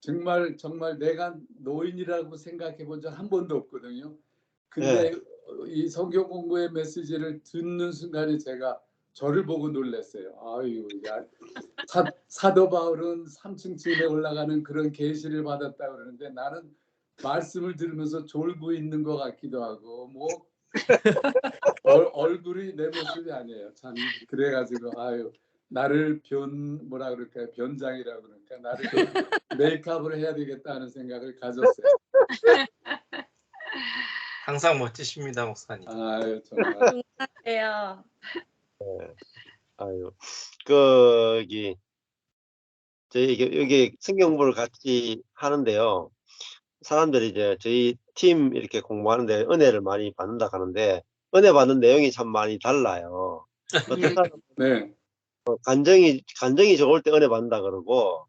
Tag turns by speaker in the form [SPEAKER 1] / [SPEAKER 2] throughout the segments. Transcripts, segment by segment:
[SPEAKER 1] 정말 정말 내가 노인이라고 생각해 본 적 한 번도 없거든요.
[SPEAKER 2] 예.
[SPEAKER 1] 근데 이 성경 공부의 메시지를 듣는 순간에 제가 저를 보고 놀랐어요. 아유, 야, 사도 바울은 3층쯤에 올라가는 그런 계시를 받았다 그러는데 나는 말씀을 들으면서 졸고 있는 것 같기도 하고 뭐 얼굴이 내 모습이 아니에요. 참 그래가지고 아유, 나를 뭐라 그럴까요? 변장이라고 그러니까 나를 좀 메이크업을 해야 되겠다는 생각을 가졌어요.
[SPEAKER 3] 항상 멋지십니다, 목사님.
[SPEAKER 1] 아유, 정말.
[SPEAKER 4] 중요해요.
[SPEAKER 2] 아유, 거기 저희 여기 성경 공부를 같이 하는데요. 사람들이 이제 저희 팀 이렇게 공부하는데 은혜를 많이 받는다 하는데 은혜 받는 내용이 참 많이 달라요. 어떤 사람은
[SPEAKER 1] 네.
[SPEAKER 2] 간정이 좋을 때 은혜 받는다 그러고,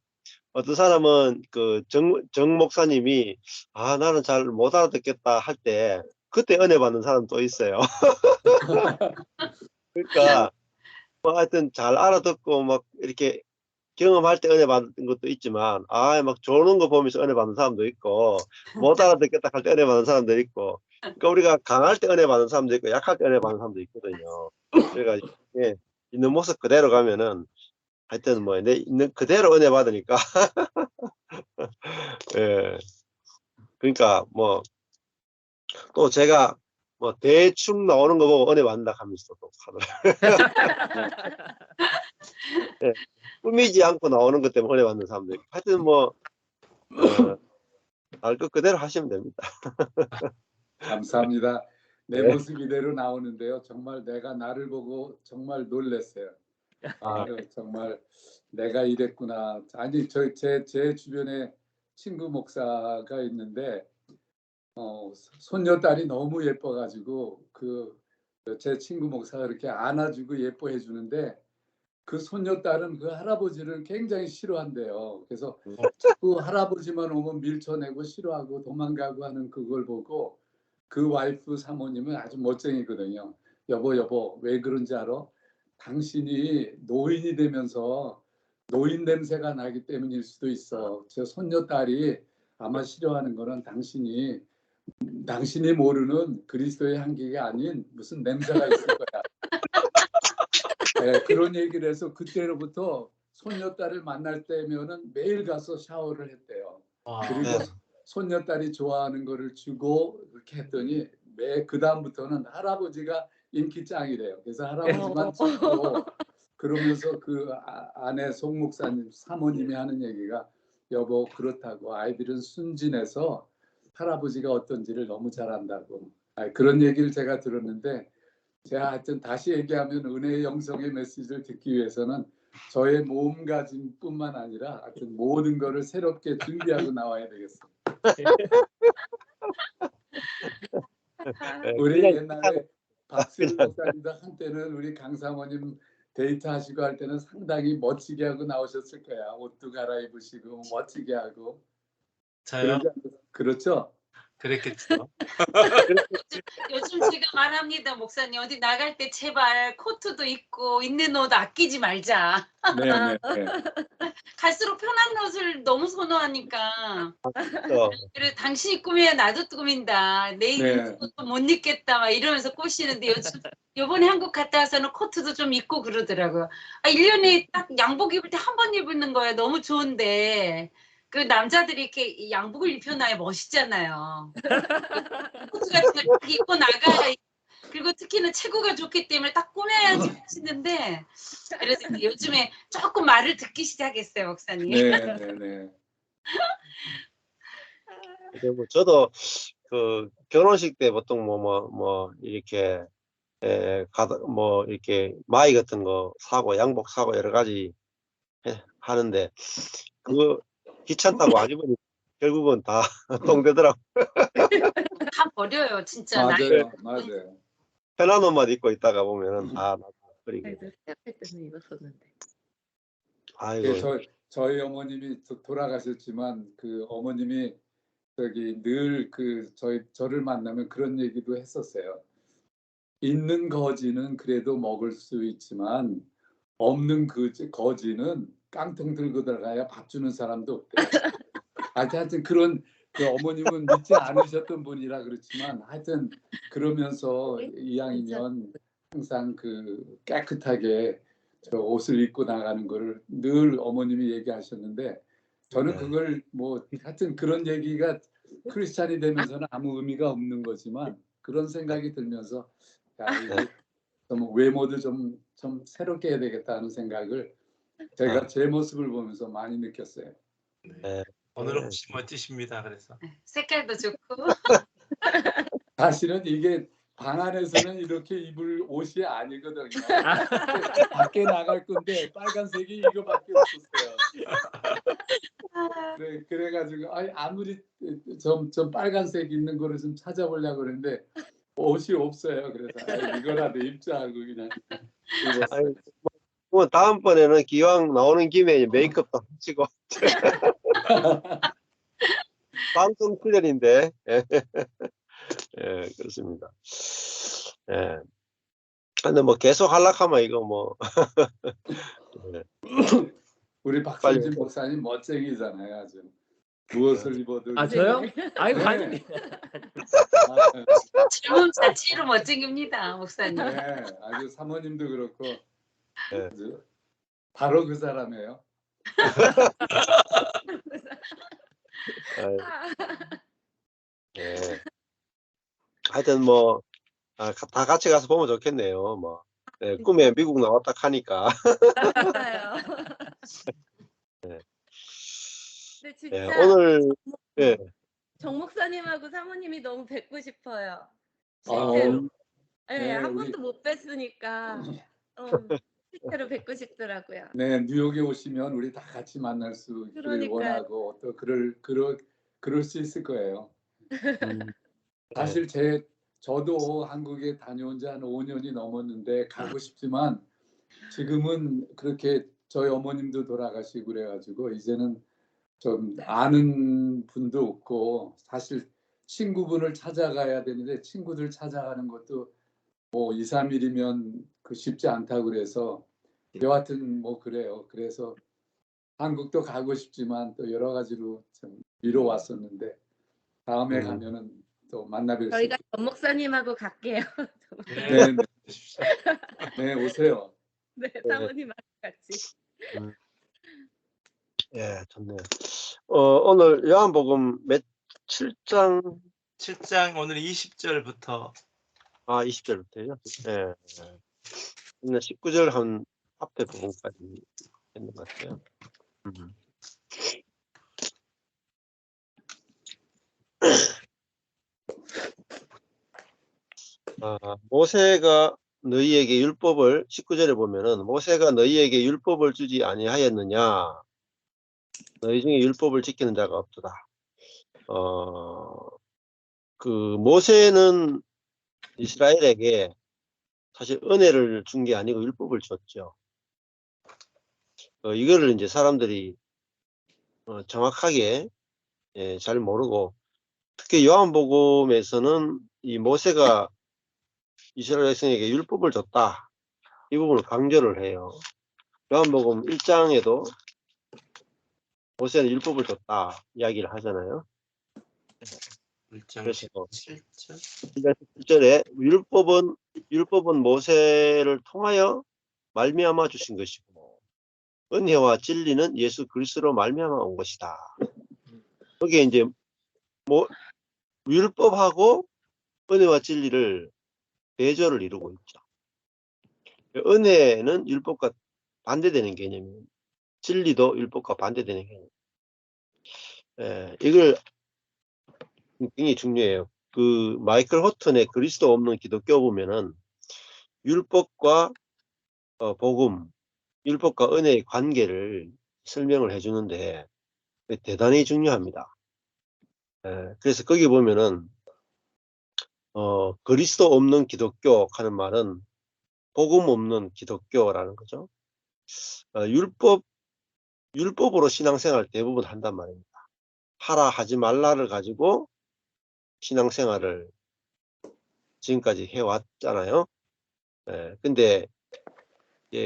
[SPEAKER 2] 어떤 사람은 그 정 목사님이 나는 잘 못 알아듣겠다 할 때 그때 은혜 받는 사람 또 있어요. 그러니까 뭐 하여튼 잘 알아듣고 막 이렇게 경험할 때 은혜 받는 것도 있지만 막 좋은 거 보면서 은혜 받는 사람도 있고, 못 알아듣겠다 할 때 은혜 받는 사람도 있고, 그러니까 우리가 강할 때 은혜 받는 사람도 있고 약할 때 은혜 받는 사람도 있거든요. 그래가지고 있는 모습 그대로 가면은 하여튼 뭐 내 있는 그대로 은혜 받으니까 예. 그러니까 뭐 또 제가 뭐 대충 나오는 거 보고 은혜 받는다 하면서 또 하더라고요. 예. 꾸미지 않고 나오는 것 때문에 은혜 받는 사람들. 하여튼 뭐 알 것 그대로 하시면 됩니다.
[SPEAKER 1] 감사합니다. 내
[SPEAKER 2] 네.
[SPEAKER 1] 모습 이대로 나오는데요. 정말 내가 나를 보고 정말 놀랐어요. 아유, 정말 내가 이랬구나. 아니, 제 주변에 친구 목사가 있는데 손녀딸이 너무 예뻐가지고 제 친구 목사가 이렇게 안아주고 예뻐해 주는데 그 손녀딸은 그 할아버지를 굉장히 싫어한대요. 그래서 자꾸 할아버지만 오면 밀쳐내고 싫어하고 도망가고 하는 그걸 보고 그 와이프 사모님은 아주 멋쟁이거든요. 여보, 왜 그런지 알아? 당신이 노인이 되면서 노인 냄새가 나기 때문일 수도 있어. 저 손녀딸이 아마 싫어하는 거는 당신이 모르는 그리스도의 향기가 아닌 무슨 냄새가 있을 거야. 네, 그런 얘기를 해서 그때로부터 손녀딸을 만날 때면은 매일 가서 샤워를 했대요. 그리고 손녀딸이 좋아하는 거를 주고 이렇게 했더니 그 다음부터는 할아버지가 인기 짱이래요. 그래서 할아버지만 찾고 그러면서 그 아내 송 목사님 사모님이 하는 얘기가 여보, 그렇다고 아이들은 순진해서 할아버지가 어떤지를 너무 잘 안다고 그런 얘기를 제가 들었는데, 제가 하여튼 다시 얘기하면 은혜의 영성의 메시지를 듣기 위해서는 저의 몸가짐뿐만 아니라 하여튼 모든 거를 새롭게 준비하고 나와야 되겠어요. 우리 옛날에 박슬 목사님도 한때는 우리 강사모님 데이트하시고 할 때는 상당히 멋지게 하고 나오셨을 거야. 옷도 갈아입으시고 멋지게 하고.
[SPEAKER 3] 저요?
[SPEAKER 1] 그렇죠?
[SPEAKER 3] 그랬겠죠.
[SPEAKER 5] 요즘 제가 말합니다, 목사님. 어디 나갈 때 제발 코트도 입고 있는 옷 아끼지 말자.
[SPEAKER 1] 네.
[SPEAKER 5] 갈수록 편한 옷을 너무 선호하니까.
[SPEAKER 2] 또
[SPEAKER 5] 그래, 당신이 꾸며야 나도 꾸민다. 내일 못 입겠다. 막 이러면서 꼬시는데 요번에 한국 갔다 와서는 코트도 좀 입고 그러더라고요. 1년에 딱 양복 입을 때 한 번 입는 거야. 너무 좋은데. 그 남자들이 이렇게 양복을 입혀놔야 멋있잖아요. 코트 같은 거 딱 입고 나가야. 그리고 특히는 체구가 좋기 때문에 딱 꾸며야지 하시는데, 그래서 요즘에 조금 말을 듣기 시작했어요, 목사님.
[SPEAKER 1] 네.
[SPEAKER 2] 뭐 저도 그 결혼식 때 보통 이렇게 뭐 이렇게 마이 같은 거 사고 양복 사고 여러 가지 하는데 그거 귀찮다고 안 입으니 결국은 다 동되더라고.
[SPEAKER 5] 다 버려요, 진짜.
[SPEAKER 1] 맞아요.
[SPEAKER 2] 편한 옷만 입고 있다가 보면은 다 버리고.
[SPEAKER 4] 시작할 때는 입었었는데.
[SPEAKER 2] 아이고.
[SPEAKER 1] 저희 어머님이 돌아가셨지만 그 어머님이 늘 저를 만나면 그런 얘기도 했었어요. 있는 거지는 그래도 먹을 수 있지만 없는 거지는 깡통 들고 들어가야 밥 주는 사람도 없대요. 하여튼 그런 그 어머님은 믿지 않으셨던 분이라 그렇지만 하여튼 그러면서 이왕이면 항상 그 깨끗하게 저 옷을 입고 나가는 거를 늘 어머님이 얘기하셨는데 저는
[SPEAKER 2] 네.
[SPEAKER 1] 그걸 뭐 하여튼 그런 얘기가 크리스찬이 되면서는 아무 의미가 없는 거지만 그런 생각이 들면서 야 이게 좀 외모도 좀 새롭게 해야 되겠다 하는 생각을 제가 제 모습을 보면서 많이 느꼈어요.
[SPEAKER 2] 네.
[SPEAKER 3] 오늘 혹시 멋지십니다. 그래서
[SPEAKER 5] 색깔도 좋고.
[SPEAKER 1] 사실은 이게 방 안에서는 이렇게 입을 옷이 아니거든요. 밖에 나갈 건데 빨간색이 이거밖에 없었어요. 그래가지고 아무리 좀 빨간색 있는 거를 좀 찾아보려고 그랬는데 옷이 없어요. 그래서 이거라도 입자 하고 그냥 입었어요.
[SPEAKER 2] 아니, 뭐 다음번에는 기왕 나오는 김에 메이크업도 하시고 방송 출연인데 예, 예, 그렇습니다. 예. 근데 뭐 계속 하락하면 이거 뭐 예,
[SPEAKER 1] 우리 박성진 목사님 멋쟁이잖아요. 아주 무엇을 입어도
[SPEAKER 6] 아 저요? 아이고
[SPEAKER 1] 네.
[SPEAKER 6] 아니.
[SPEAKER 5] 젊음 자체로 멋쟁입니다, 목사님.
[SPEAKER 1] 네, 아주 사모님도 그렇고
[SPEAKER 2] 네.
[SPEAKER 1] 아주 바로 그 사람이에요.
[SPEAKER 2] 예. 하여튼 뭐 다 같이 가서 보면 좋겠네요. 뭐 예, 꿈에 미국 나왔다 하니까
[SPEAKER 4] 맞아요.
[SPEAKER 2] 네.
[SPEAKER 4] 근데
[SPEAKER 2] 예,
[SPEAKER 4] 진짜
[SPEAKER 2] 오늘 예,
[SPEAKER 4] 정 목사님하고 사모님이 너무 뵙고 싶어요.
[SPEAKER 1] 아,
[SPEAKER 4] 실제로. 네,
[SPEAKER 1] 네,
[SPEAKER 4] 한
[SPEAKER 1] 우리-
[SPEAKER 4] 번도 못 뵀으니까 실제로 뵙고 싶더라고요.
[SPEAKER 1] 네, 뉴욕에 오시면 우리 다 같이 만날 수 있기를
[SPEAKER 4] 그러니까요.
[SPEAKER 1] 원하고 또 그럴 수 있을 거예요.
[SPEAKER 2] 음,
[SPEAKER 1] 사실 저도 한국에 다녀온 지 한 5년이 넘었는데 가고 싶지만 지금은 그렇게 저희 어머님도 돌아가시고 그래가지고 이제는 좀 아는 분도 없고 사실 친구분을 찾아가야 되는데 친구들 찾아가는 것도 뭐 2, 3일이면 그 쉽지 않다고 그래서 여하튼 뭐 그래요. 그래서 한국도 가고 싶지만 또 여러 가지로 좀 미뤄왔었는데 다음에 가면은 또 만나 뵐 수
[SPEAKER 4] 저희가
[SPEAKER 1] 있게.
[SPEAKER 4] 정 목사님하고 갈게요.
[SPEAKER 1] 네, 네. 네, 오세요.
[SPEAKER 4] 네, 사모님하고 같이.
[SPEAKER 2] 예, 좋네요. 오늘 요한복음 7장
[SPEAKER 3] 7장 오늘 20절부터
[SPEAKER 2] 20절부터요. 예. 근데 19절 한 앞에 부분까지 있는 것 같아요. 모세가 너희에게 율법을 19절에 보면은 모세가 너희에게 율법을 주지 아니하였느냐? 너희 중에 율법을 지키는 자가 없도다. 그 모세는 이스라엘에게 사실 은혜를 준 게 아니고 율법을 줬죠. 이거를 이제 사람들이 정확하게 잘 모르고 특히 요한복음에서는 이 모세가 이스라엘 백성에게 율법을 줬다. 이 부분을 강조를 해요. 요한복음 1장에도 모세는 율법을 줬다 이야기를 하잖아요.
[SPEAKER 3] 1장
[SPEAKER 2] 그래서
[SPEAKER 3] 7절
[SPEAKER 2] 1절에 율법은 모세를 통하여 말미암아 주신 것이고 은혜와 진리는 예수 그리스도로 말미암아 온 것이다. 여기에 이제 율법하고 은혜와 진리를 대조를 이루고 있죠. 은혜는 율법과 반대되는 개념이에요. 진리도 율법과 반대되는 개념. 이걸 굉장히 중요해요. 그 마이클 호튼의 그리스도 없는 기독교 보면은 율법과 복음, 율법과 은혜의 관계를 설명을 해주는데 대단히 중요합니다. 그래서 거기 보면은 그리스도 없는 기독교 하는 말은 복음 없는 기독교라는 거죠. 율법으로 신앙생활 대부분 한단 말입니다. 하라 하지 말라를 가지고 신앙생활을 지금까지 해왔잖아요. 근데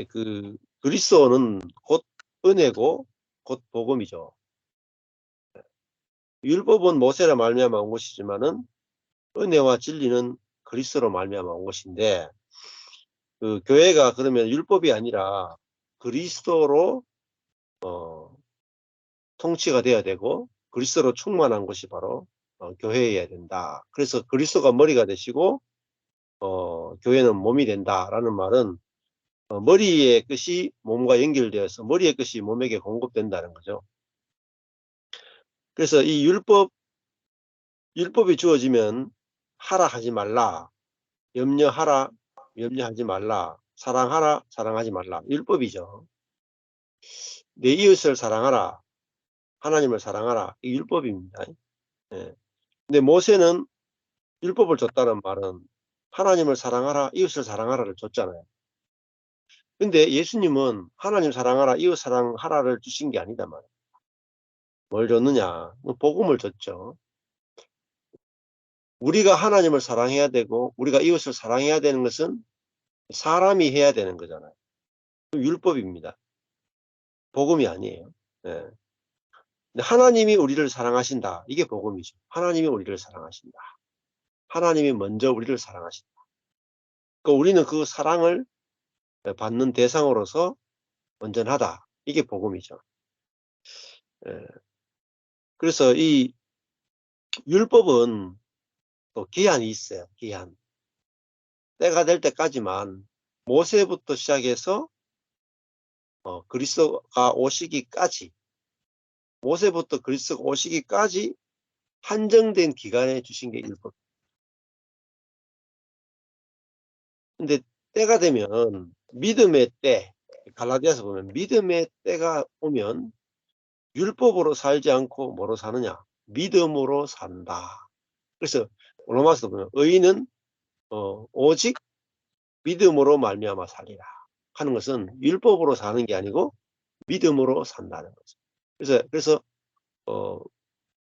[SPEAKER 2] 그 그리스도는 곧 은혜고 곧 복음이죠. 율법은 모세로 말미암아 온 것이지만은 은혜와 진리는 그리스도로 말미암아 온 것인데, 그 교회가 그러면 율법이 아니라 그리스도로 통치가 돼야 되고 그리스도로 충만한 것이 바로 교회여야 된다. 그래서 그리스도가 머리가 되시고 교회는 몸이 된다라는 말은 머리의 끝이 몸과 연결되어서 머리의 끝이 몸에게 공급된다는 거죠. 그래서 이 율법이 주어지면 하라 하지 말라, 염려하라 염려하지 말라, 사랑하라 사랑하지 말라, 율법이죠. 내 이웃을 사랑하라, 하나님을 사랑하라, 이 율법입니다. 예. 근데 모세는 율법을 줬다는 말은 하나님을 사랑하라, 이웃을 사랑하라를 줬잖아요. 근데 예수님은 하나님 사랑하라, 이웃 사랑하라를 주신 게 아니다 말이에요. 뭘 줬느냐? 복음을 줬죠. 우리가 하나님을 사랑해야 되고 우리가 이웃을 사랑해야 되는 것은 사람이 해야 되는 거잖아요. 율법입니다. 복음이 아니에요. 네. 하나님이 우리를 사랑하신다. 이게 복음이죠. 하나님이 우리를 사랑하신다. 하나님이 먼저 우리를 사랑하신다. 그러니까 우리는 그 사랑을 받는 대상으로서 온전하다. 이게 복음이죠. 예. 그래서 이 율법은 또 기한이 있어요. 기한. 때가 될 때까지만 모세부터 시작해서 그리스도가 오시기까지, 모세부터 그리스도가 오시기까지 한정된 기간에 주신 게 율법. 근데 때가 되면 믿음의 때, 갈라디아서 보면 믿음의 때가 오면 율법으로 살지 않고 뭐로 사느냐? 믿음으로 산다. 그래서 로마서 보면 의인은 오직 믿음으로 말미암아 살리라 하는 것은 율법으로 사는 게 아니고 믿음으로 산다는 거죠. 그래서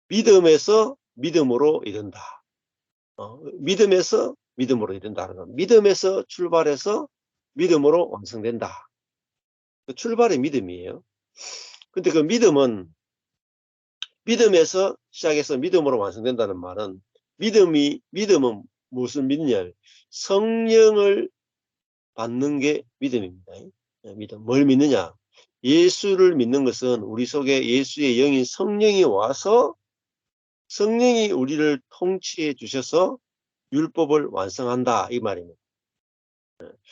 [SPEAKER 2] 믿음에서 믿음으로 이른다. 믿음에서 믿음으로 이른다는 건 믿음에서 출발해서 믿음으로 완성된다. 그 출발이 믿음이에요. 근데 그 믿음은 믿음에서 시작해서 믿음으로 완성된다는 말은 믿음은 무슨 믿느냐? 성령을 받는 게 믿음입니다. 믿음. 뭘 믿느냐? 예수를 믿는 것은 우리 속에 예수의 영인 성령이 와서 성령이 우리를 통치해 주셔서 율법을 완성한다 이 말입니다.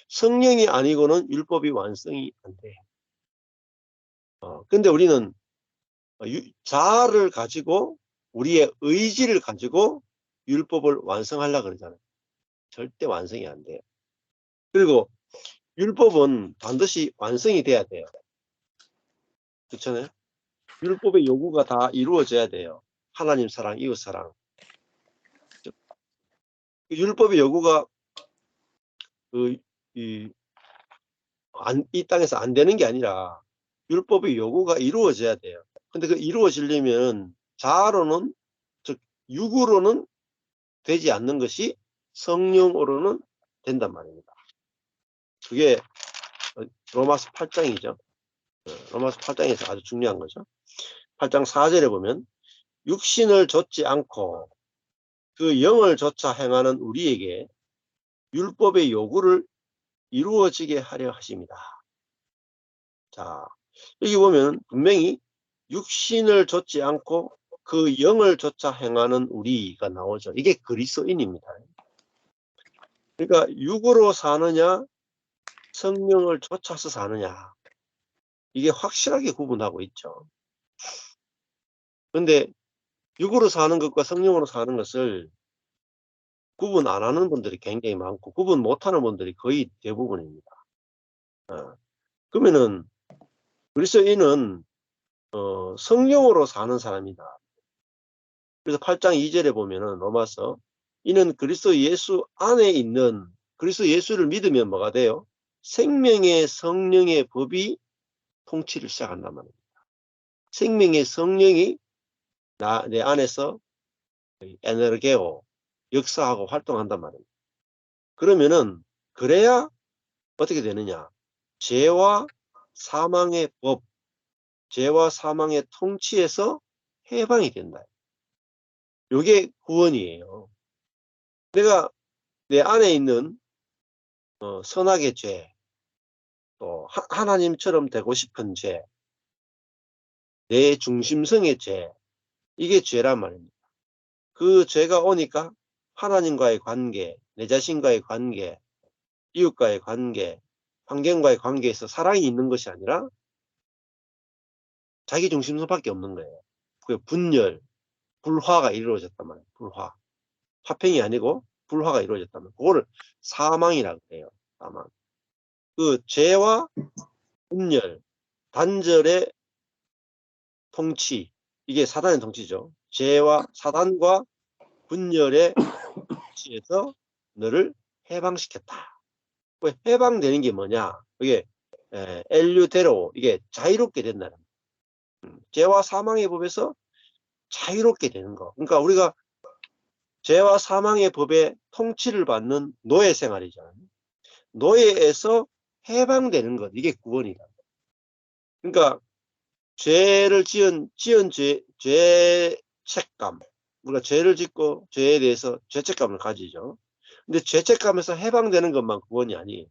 [SPEAKER 2] 성령이 아니고는 율법이 완성이 안 돼요. 근데 우리는 자아를 가지고 우리의 의지를 가지고 율법을 완성하려고 그러잖아요. 절대 완성이 안 돼요. 그리고 율법은 반드시 완성이 돼야 돼요. 그렇잖아요. 율법의 요구가 다 이루어져야 돼요. 하나님 사랑, 이웃 사랑. 율법의 요구가 이 땅에서 안 되는 게 아니라 율법의 요구가 이루어져야 돼요. 근데 그 이루어지려면 자아로는, 즉 육으로는 되지 않는 것이 성령으로는 된단 말입니다. 그게 로마서 8장이죠. 로마서 8장에서 아주 중요한 거죠. 8장 4절에 보면 육신을 좇지 않고 그 영을 좇아 행하는 우리에게 율법의 요구를 이루어지게 하려 하십니다. 자, 여기 보면 분명히 육신을 좇지 않고 그 영을 좇아 행하는 우리가 나오죠. 이게 그리스도인입니다. 그러니까 육으로 사느냐 성령을 좇아서 사느냐 이게 확실하게 구분하고 있죠. 그런데 육으로 사는 것과 성령으로 사는 것을 구분 안 하는 분들이 굉장히 많고 구분 못하는 분들이 거의 대부분입니다. 그러면은 그리스도인은 성령으로 사는 사람이다. 그래서 8장 2절에 보면은 로마서 이는 그리스도 예수 안에 있는 그리스도 예수를 믿으면 뭐가 돼요? 생명의 성령의 법이 통치를 시작한단 말입니다. 생명의 성령이 내 안에서 에너게오 역사하고 활동한단 말입니다. 그러면은 그래야 어떻게 되느냐? 죄와 사망의 법, 죄와 사망의 통치에서 해방이 된다. 요게 구원이에요. 내가 내 안에 있는 선악의 죄, 또 하나님처럼 되고 싶은 죄, 내 중심성의 죄, 이게 죄란 말입니다. 그 죄가 오니까 하나님과의 관계, 내 자신과의 관계, 이웃과의 관계, 환경과의 관계에서 사랑이 있는 것이 아니라 자기 중심성밖에 없는 거예요. 그 분열, 불화가 이루어졌단 말이에요. 불화. 화평이 아니고 불화가 이루어졌다면 그거를 사망이라고 해요. 사망. 그 죄와 분열, 단절의 통치, 이게 사단의 통치죠. 죄와 사단과 분열의 통치에서 너를 해방시켰다. 왜 해방되는 게 뭐냐? 그게 엘류테로, 이게 자유롭게 된다는 거예요. 죄와 사망의 법에서 자유롭게 되는 거. 그러니까 우리가 죄와 사망의 법에 통치를 받는 노예 생활이잖아요. 노예에서 해방되는 것, 이게 구원이다. 그러니까 죄를 지은 죄책감, 우리가 죄를 짓고 죄에 대해서 죄책감을 가지죠. 근데 죄책감에서 해방되는 것만 구원이 아니에요.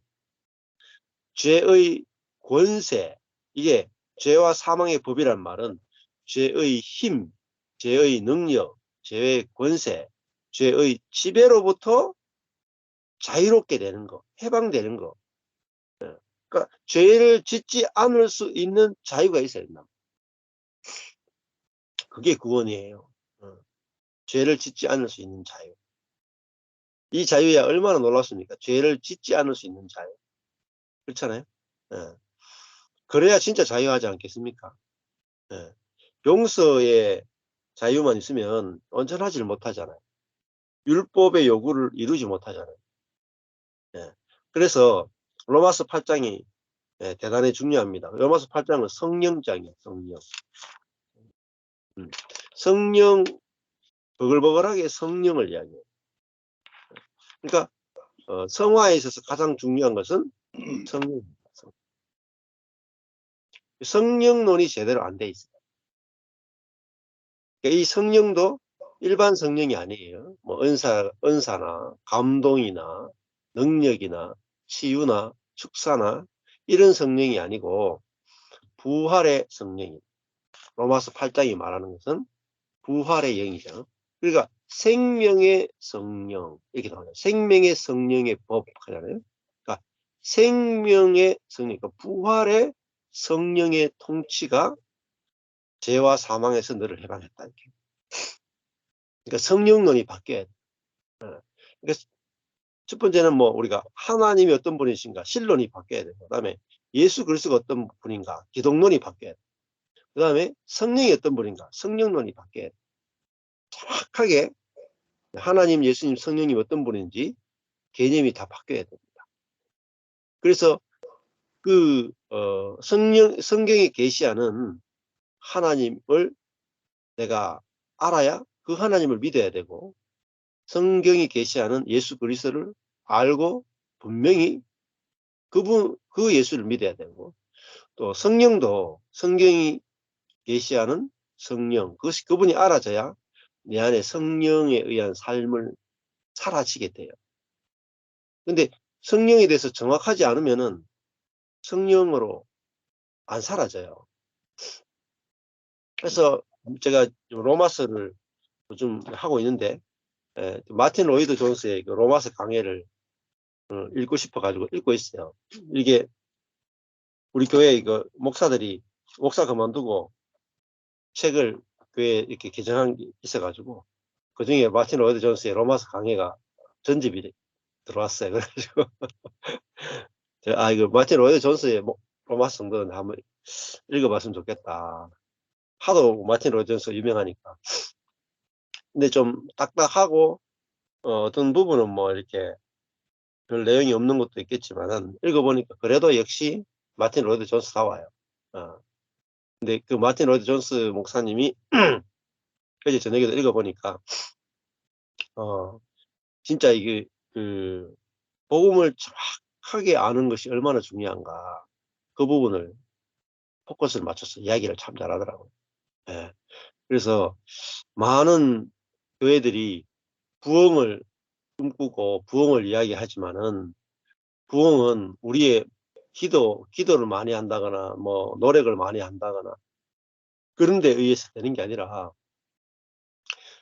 [SPEAKER 2] 죄의 권세, 이게 죄와 사망의 법이란 말은 죄의 힘, 죄의 능력, 죄의 권세, 죄의 지배로부터 자유롭게 되는 거, 해방되는 거. 그러니까 죄를 짓지 않을 수 있는 자유가 있어야 된다. 그게 구원이에요. 죄를 짓지 않을 수 있는 자유. 이 자유야 얼마나 놀랍습니까? 죄를 짓지 않을 수 있는 자유. 그렇잖아요. 그래야 진짜 자유하지 않겠습니까? 용서의 자유만 있으면 온전하지를 못하잖아요. 율법의 요구를 이루지 못하잖아요. 그래서 로마서 8장이 대단히 중요합니다. 로마서 8장은 성령장이에요. 성령. 성령, 버글버글하게 성령을 이야기해요. 그러니까 성화에 있어서 가장 중요한 것은 성령입니다. 성령론이 제대로 안 돼 있어요. 그러니까 이 성령도 일반 성령이 아니에요. 뭐 은사나 감동이나 능력이나 치유나 축사나 이런 성령이 아니고 부활의 성령입니다. 로마서 8장이 말하는 것은 부활의 영이죠. 그러니까 생명의 성령 이렇게 나와요. 생명의 성령의 법 하잖아요. 그러니까 생명의 성령, 그러니까 부활의 성령의 통치가 죄와 사망에서 너를 해방했다. 이렇게. 그러니까 성령론이 바뀌어야 돼. 그러니까 첫 번째는 뭐 우리가 하나님이 어떤 분이신가 신론이 바뀌어야 되고, 그다음에 예수 그리스도가 어떤 분인가 기독론이 바뀌어야 돼. 그다음에 성령이 어떤 분인가 성령론이 바뀌어야 돼. 정확하게 하나님, 예수님, 성령님 어떤 분인지 개념이 다 바뀌어야 됩니다. 그래서 그 성경에 계시하는 하나님을 내가 알아야 그 하나님을 믿어야 되고, 성경이 계시하는 예수 그리스도를 알고 분명히 그 예수를 믿어야 되고, 또 성령도 성경이 계시하는 성령, 그분이 알아져야 내 안에 성령에 의한 삶을 사라지게 돼요. 근데 성령에 대해서 정확하지 않으면은 성령으로 안 사라져요. 그래서 제가 로마서를 요즘 하고 있는데, 마틴 로이드 존스의 그 로마서 강해를 읽고 싶어가지고 읽고 있어요. 이게 우리 교회 그 목사들이 목사 그만두고 책을 교회에 이렇게 개정한 게 있어가지고, 그 중에 마틴 로이드 존스의 로마서 강해가 전집이 들어왔어요. 그래가지고 이거 마틴 로이드 존스의 로마서 성도는 한번 읽어봤으면 좋겠다. 하도 마틴 로이드 존스 유명하니까. 근데 좀 딱딱하고 어떤 부분은 뭐 이렇게 별 내용이 없는 것도 있겠지만은 읽어보니까 그래도 역시 마틴 로이드 존스다워요. 근데 그 마틴 로이드 존스 목사님이 어제 저녁에도 읽어보니까 진짜 이게 그 복음을 정확하게 아는 것이 얼마나 중요한가, 그 부분을 포커스를 맞춰서 이야기를 참 잘하더라고요. 그래서 많은 교회들이 부흥을 꿈꾸고 부흥을 이야기하지만은 부흥은 우리의 기도를 많이 한다거나 뭐 노력을 많이 한다거나 그런 데 의해서 되는 게 아니라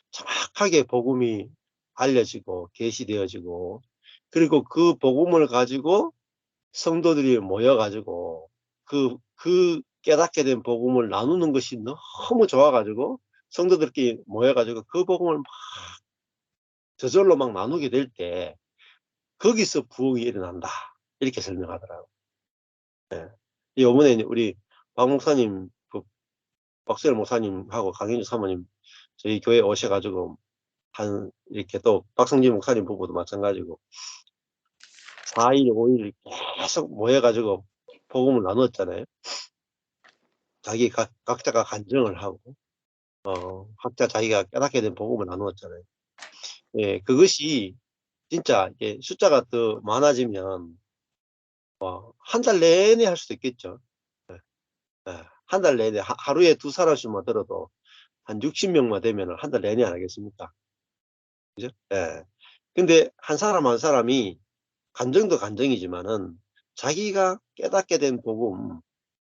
[SPEAKER 2] 정확하게 복음이 알려지고 계시되어지고 그리고 그 복음을 가지고 성도들이 모여가지고 그 깨닫게 된 복음을 나누는 것이 너무 좋아가지고 성도들끼리 모여가지고 그 복음을 막 저절로 막 나누게 될 때 거기서 부흥이 일어난다 이렇게 설명하더라고요. 네. 이번에 우리 박 목사님, 박수열 목사님하고 강현주 사모님 저희 교회 오셔가지고 이렇게 또 박성진 목사님 부부도 마찬가지고 4일, 5일 계속 모여가지고 복음을 나눴잖아요. 각자가 간증을 하고, 각자 자기가 깨닫게 된 복음을 나누었잖아요. 예, 그것이 진짜 숫자가 더 많아지면, 한 달 내내 할 수도 있겠죠. 한 달 내내, 하루에 2사람씩만 들어도 한 60명만 되면 한 달 내내 안 하겠습니까? 그죠? 예. 근데 한 사람 한 사람이 간증도 간증이지만은 자기가 깨닫게 된 복음,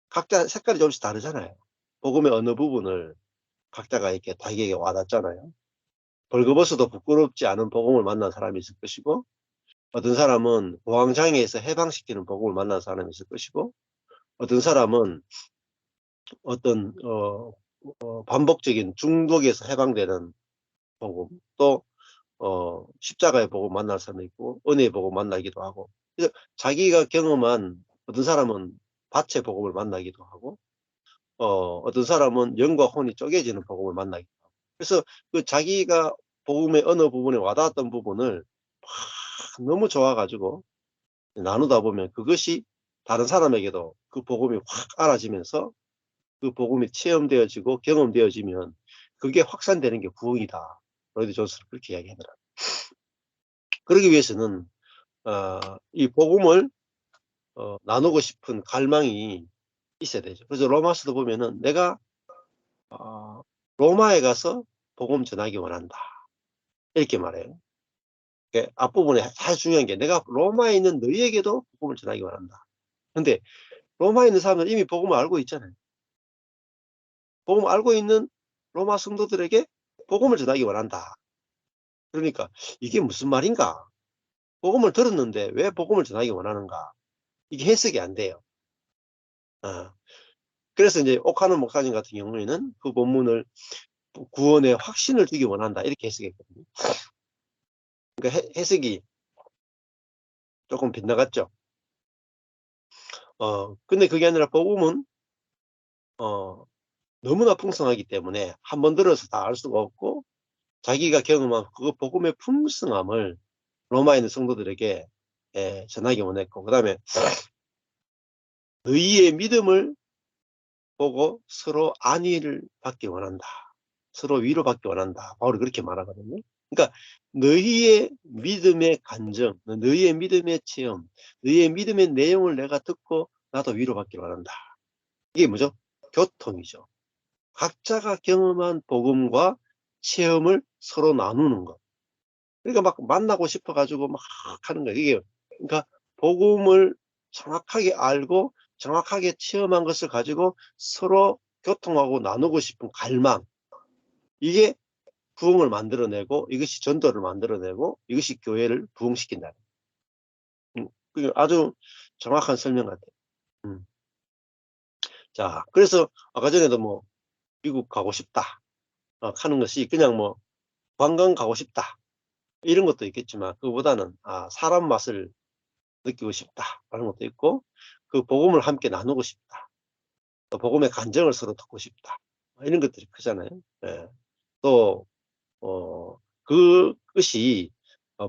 [SPEAKER 2] 각자 색깔이 조금씩 다르잖아요. 복음의 어느 부분을 각자가 이렇게 자기에게 와닿잖아요. 벌거벗어도 부끄럽지 않은 복음을 만난 사람이 있을 것이고, 어떤 사람은 공황장애에서 해방시키는 복음을 만난 사람이 있을 것이고, 어떤 사람은 어떤 반복적인 중독에서 해방되는 복음, 또 십자가의 복음 만날 사람이 있고 은혜의 복음 만나기도 하고, 그래서 자기가 경험한 어떤 사람은 밭의 복음을 만나기도 하고, 어떤 사람은 영과 혼이 쪼개지는 복음을 만나기도 하고, 그래서 그 자기가 복음의 어느 부분에 와닿았던 부분을 막 너무 좋아가지고 나누다 보면 그것이 다른 사람에게도 그 복음이 확 알아지면서 그 복음이 체험되어지고 경험되어지면 그게 확산되는 게 부흥이다. 로이드 존스는 그렇게 이야기하더라고요. 그러기 위해서는 이 복음을 나누고 싶은 갈망이 있어야 되죠. 그래서 로마서도 보면은 내가 로마에 가서 복음 전하기 원한다 이렇게 말해요. 앞부분에 아주 중요한 게 내가 로마에 있는 너희에게도 복음을 전하기 원한다. 근데 로마에 있는 사람들은 이미 복음을 알고 있잖아요. 복음을 알고 있는 로마 성도들에게 복음을 전하기 원한다. 그러니까 이게 무슨 말인가? 복음을 들었는데 왜 복음을 전하기 원하는가? 이게 해석이 안 돼요. 그래서 이제 옥하는 목사님 같은 경우에는 그 본문을 구원의 확신을 주기 원한다 이렇게 해석했거든요. 그러니까 해석이 조금 빗나갔죠. 근데 그게 아니라 복음은 너무나 풍성하기 때문에 한 번 들어서 다 알 수가 없고, 자기가 경험한 그 복음의 풍성함을 로마에 있는 성도들에게 전하기 원했고, 그 다음에 너희의 믿음을 보고 서로 안위를 받기 원한다. 서로 위로받기 원한다. 바울이 그렇게 말하거든요. 그러니까 너희의 믿음의 간증, 너희의 믿음의 체험, 너희의 믿음의 내용을 내가 듣고 나도 위로받기 원한다. 이게 뭐죠? 교통이죠. 각자가 경험한 복음과 체험을 서로 나누는 것. 그러니까 막 만나고 싶어가지고 막 하는 거예요. 이게 그러니까 복음을 정확하게 알고 정확하게 체험한 것을 가지고 서로 교통하고 나누고 싶은 갈망. 이게 부흥을 만들어내고 이것이 전도를 만들어내고 이것이 교회를 부흥시킨다. 아주 정확한 설명 같아요. 자, 그래서 아까 전에도 뭐 미국 가고 싶다 하는 것이 그냥 뭐 관광 가고 싶다 이런 것도 있겠지만, 그거보다는 사람 맛을 느끼고 싶다 하는 것도 있고, 그 복음을 함께 나누고 싶다, 또 복음의 간증을 서로 듣고 싶다 이런 것들이 크잖아요. 예. 또 그것이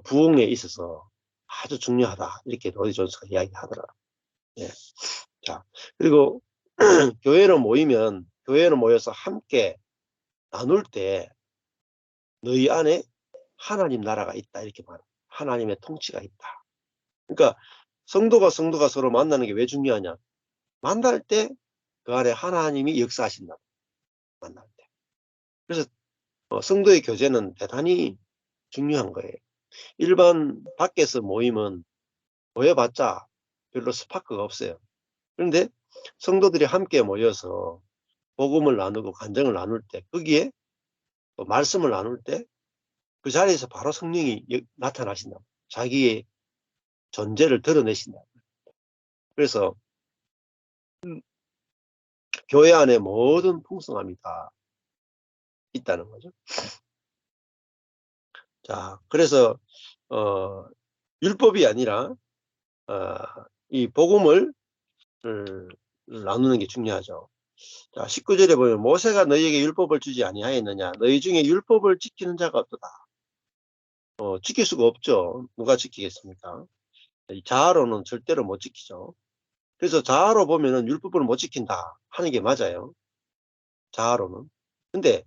[SPEAKER 2] 부흥에 있어서 아주 중요하다 이렇게 로이 존스가 이야기하더라고요. 예. 자, 그리고 교회로 모여서 함께 나눌 때 너희 안에 하나님 나라가 있다 이렇게 말해요. 하나님의 통치가 있다. 그러니까 성도가 서로 만나는 게 왜 중요하냐? 만날 때 그 안에 하나님이 역사하신다. 만날 때. 그래서 성도의 교제는 대단히 중요한 거예요. 일반 밖에서 모임은 모여봤자 별로 스파크가 없어요. 그런데 성도들이 함께 모여서 복음을 나누고 간증을 나눌 때, 거기에 또 말씀을 나눌 때 그 자리에서 바로 성령이 나타나신다. 자기의 존재를 드러내신다. 그래서 교회 안에 모든 풍성함이 다 있다는 거죠. 자, 그래서 율법이 아니라 이 복음을 나누는 게 중요하죠. 자, 19절에 보면 모세가 너희에게 율법을 주지 아니하였느냐? 너희 중에 율법을 지키는 자가 없도다. 지킬 수가 없죠. 누가 지키겠습니까? 자아로는 절대로 못 지키죠. 그래서 자아로 보면은 율법을 못 지킨다 하는 게 맞아요. 자아로는. 근데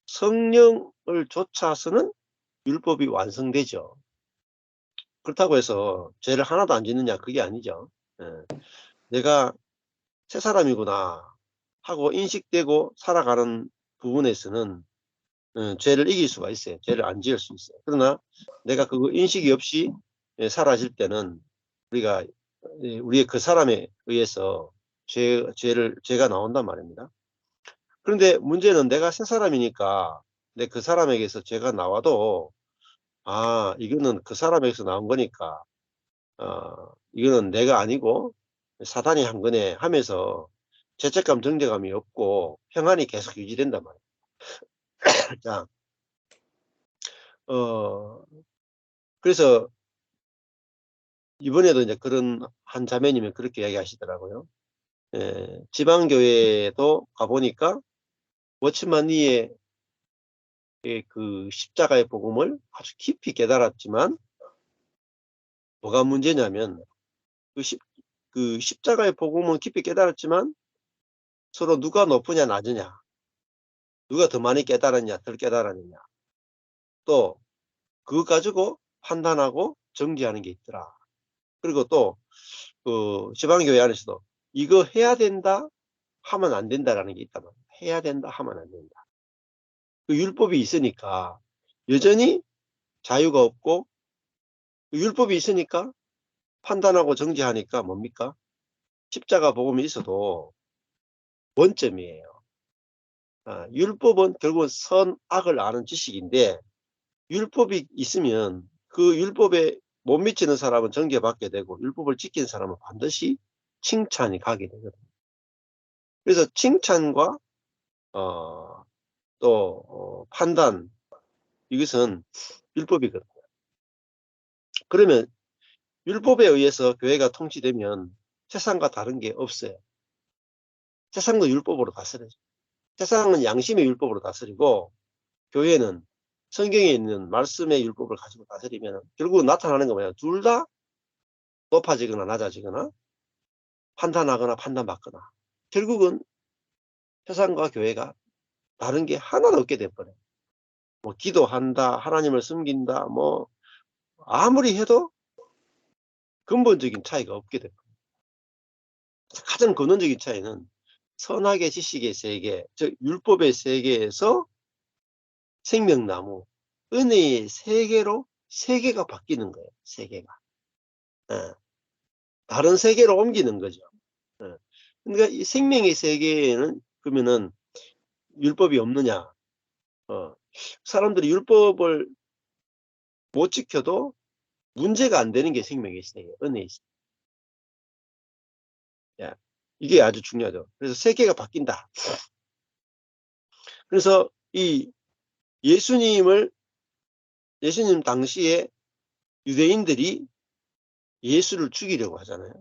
[SPEAKER 2] 성령을 쫓아서는 율법이 완성되죠. 그렇다고 해서 죄를 하나도 안 짓느냐? 그게 아니죠. 내가 새 사람이구나 하고 인식되고 살아가는 부분에서는 죄를 이길 수가 있어요. 죄를 안 지을 수 있어요. 그러나 내가 그거 인식이 없이 사라질 때는 우리의 그 사람에 의해서 죄가 나온단 말입니다. 그런데 문제는 내가 새 사람이니까 그 사람에게서 죄가 나와도 이거는 그 사람에게서 나온 거니까 이거는 내가 아니고 사단이 한 거네 하면서 죄책감, 정죄감이 없고 평안이 계속 유지된단 말이에요. 자, 그래서 이번에도 이제 그런 한 자매님이 그렇게 이야기하시더라고요. 지방교회도 가보니까 워치만니의 그 십자가의 복음을 아주 깊이 깨달았지만 뭐가 문제냐면 그 십자가의 복음은 깊이 깨달았지만 서로 누가 높으냐 낮으냐, 누가 더 많이 깨달았냐 덜 깨달았느냐, 또 그거 가지고 판단하고 정지하는 게 있더라. 그리고 또 그 지방교회 안에서도 이거 해야 된다 하면 안 된다라는 게 있단 말이야. 해야 된다 하면 안 된다. 그 율법이 있으니까 여전히 자유가 없고, 그 율법이 있으니까 판단하고 정지하니까 뭡니까? 십자가 복음이 있어도 원점이에요. 율법은 결국은 선악을 아는 지식인데, 율법이 있으면 그 율법에 못 미치는 사람은 정죄받게 되고 율법을 지킨 사람은 반드시 칭찬이 가게 되거든요. 그래서 칭찬과 또 판단, 이것은 율법이거든요. 그러면 율법에 의해서 교회가 통치되면 세상과 다른 게 없어요. 세상도 율법으로 다스려져. 세상은 양심의 율법으로 다스리고 교회는 성경에 있는 말씀의 율법을 가지고 다스리면 결국 나타나는 거 뭐냐? 둘 다 높아지거나 낮아지거나 판단하거나 판단받거나, 결국은 세상과 교회가 다른 게 하나도 없게 돼버려요. 뭐 기도한다, 하나님을 섬긴다, 뭐 아무리 해도 근본적인 차이가 없게 돼버려요. 가장 근원적인 차이는 선악의 지식의 세계, 즉 율법의 세계에서 생명나무, 은혜의 세계로 세계가 바뀌는 거예요. 세계가. 다른 세계로 옮기는 거죠. 그러니까 이 생명의 세계에는 그러면은 율법이 없느냐? 사람들이 율법을 못 지켜도 문제가 안 되는 게 생명의 세계, 은혜의 세계. 이게 아주 중요하죠. 그래서 세계가 바뀐다. 그래서 이 예수님 당시에 유대인들이 예수를 죽이려고 하잖아요.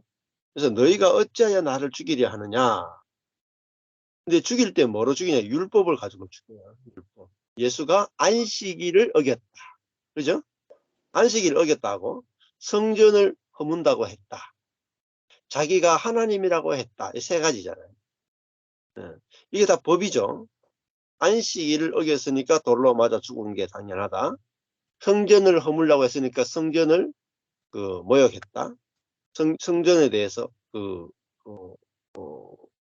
[SPEAKER 2] 그래서 너희가 어찌하여 나를 죽이려 하느냐. 근데 죽일 때 뭐로 죽이냐? 율법을 가지고 죽여요. 율법. 예수가 안식일을 어겼다. 그죠? 안식일을 어겼다고, 성전을 허문다고 했다. 자기가 하나님이라고 했다. 이 세 가지잖아요. 이게 다 법이죠. 안식일을 어겼으니까 돌로 맞아 죽은 게 당연하다. 성전을 허물라고 했으니까 성전을 모욕했다. 성전에 대해서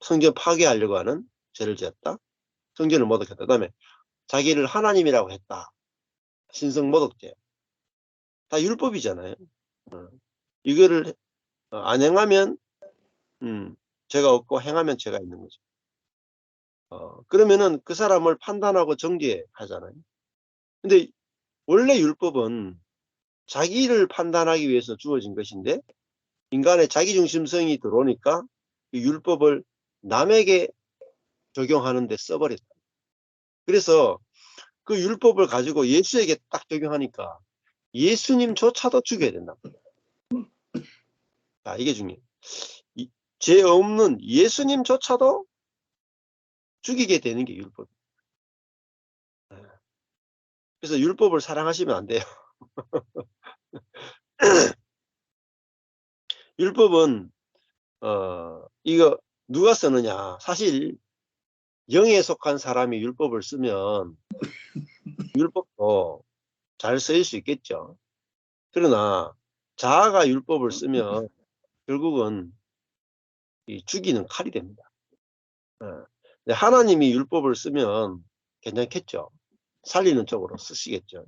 [SPEAKER 2] 성전 파괴하려고 하는 죄를 지었다. 성전을 모독했다. 그다음에 자기를 하나님이라고 했다. 신성모독죄. 다 율법이잖아요. 이거를 안 행하면 죄가 없고 행하면 죄가 있는 거죠. 그러면은 그 사람을 판단하고 정죄하잖아요. 근데 원래 율법은 자기를 판단하기 위해서 주어진 것인데 인간의 자기중심성이 들어오니까 이 율법을 남에게 적용하는 데 써버렸다. 그래서 그 율법을 가지고 예수에게 딱 적용하니까 예수님조차도 죽여야 된다. 자, 이게 중요해요. 죄 없는 예수님조차도 죽이게 되는 게 율법이에요. 그래서 율법을 사랑하시면 안 돼요. 율법은 이거 누가 쓰느냐. 사실 영에 속한 사람이 율법을 쓰면 율법도 잘 쓰일 수 있겠죠. 그러나 자아가 율법을 쓰면 결국은 이 죽이는 칼이 됩니다. 하나님이 율법을 쓰면 괜찮겠죠. 살리는 쪽으로 쓰시겠죠.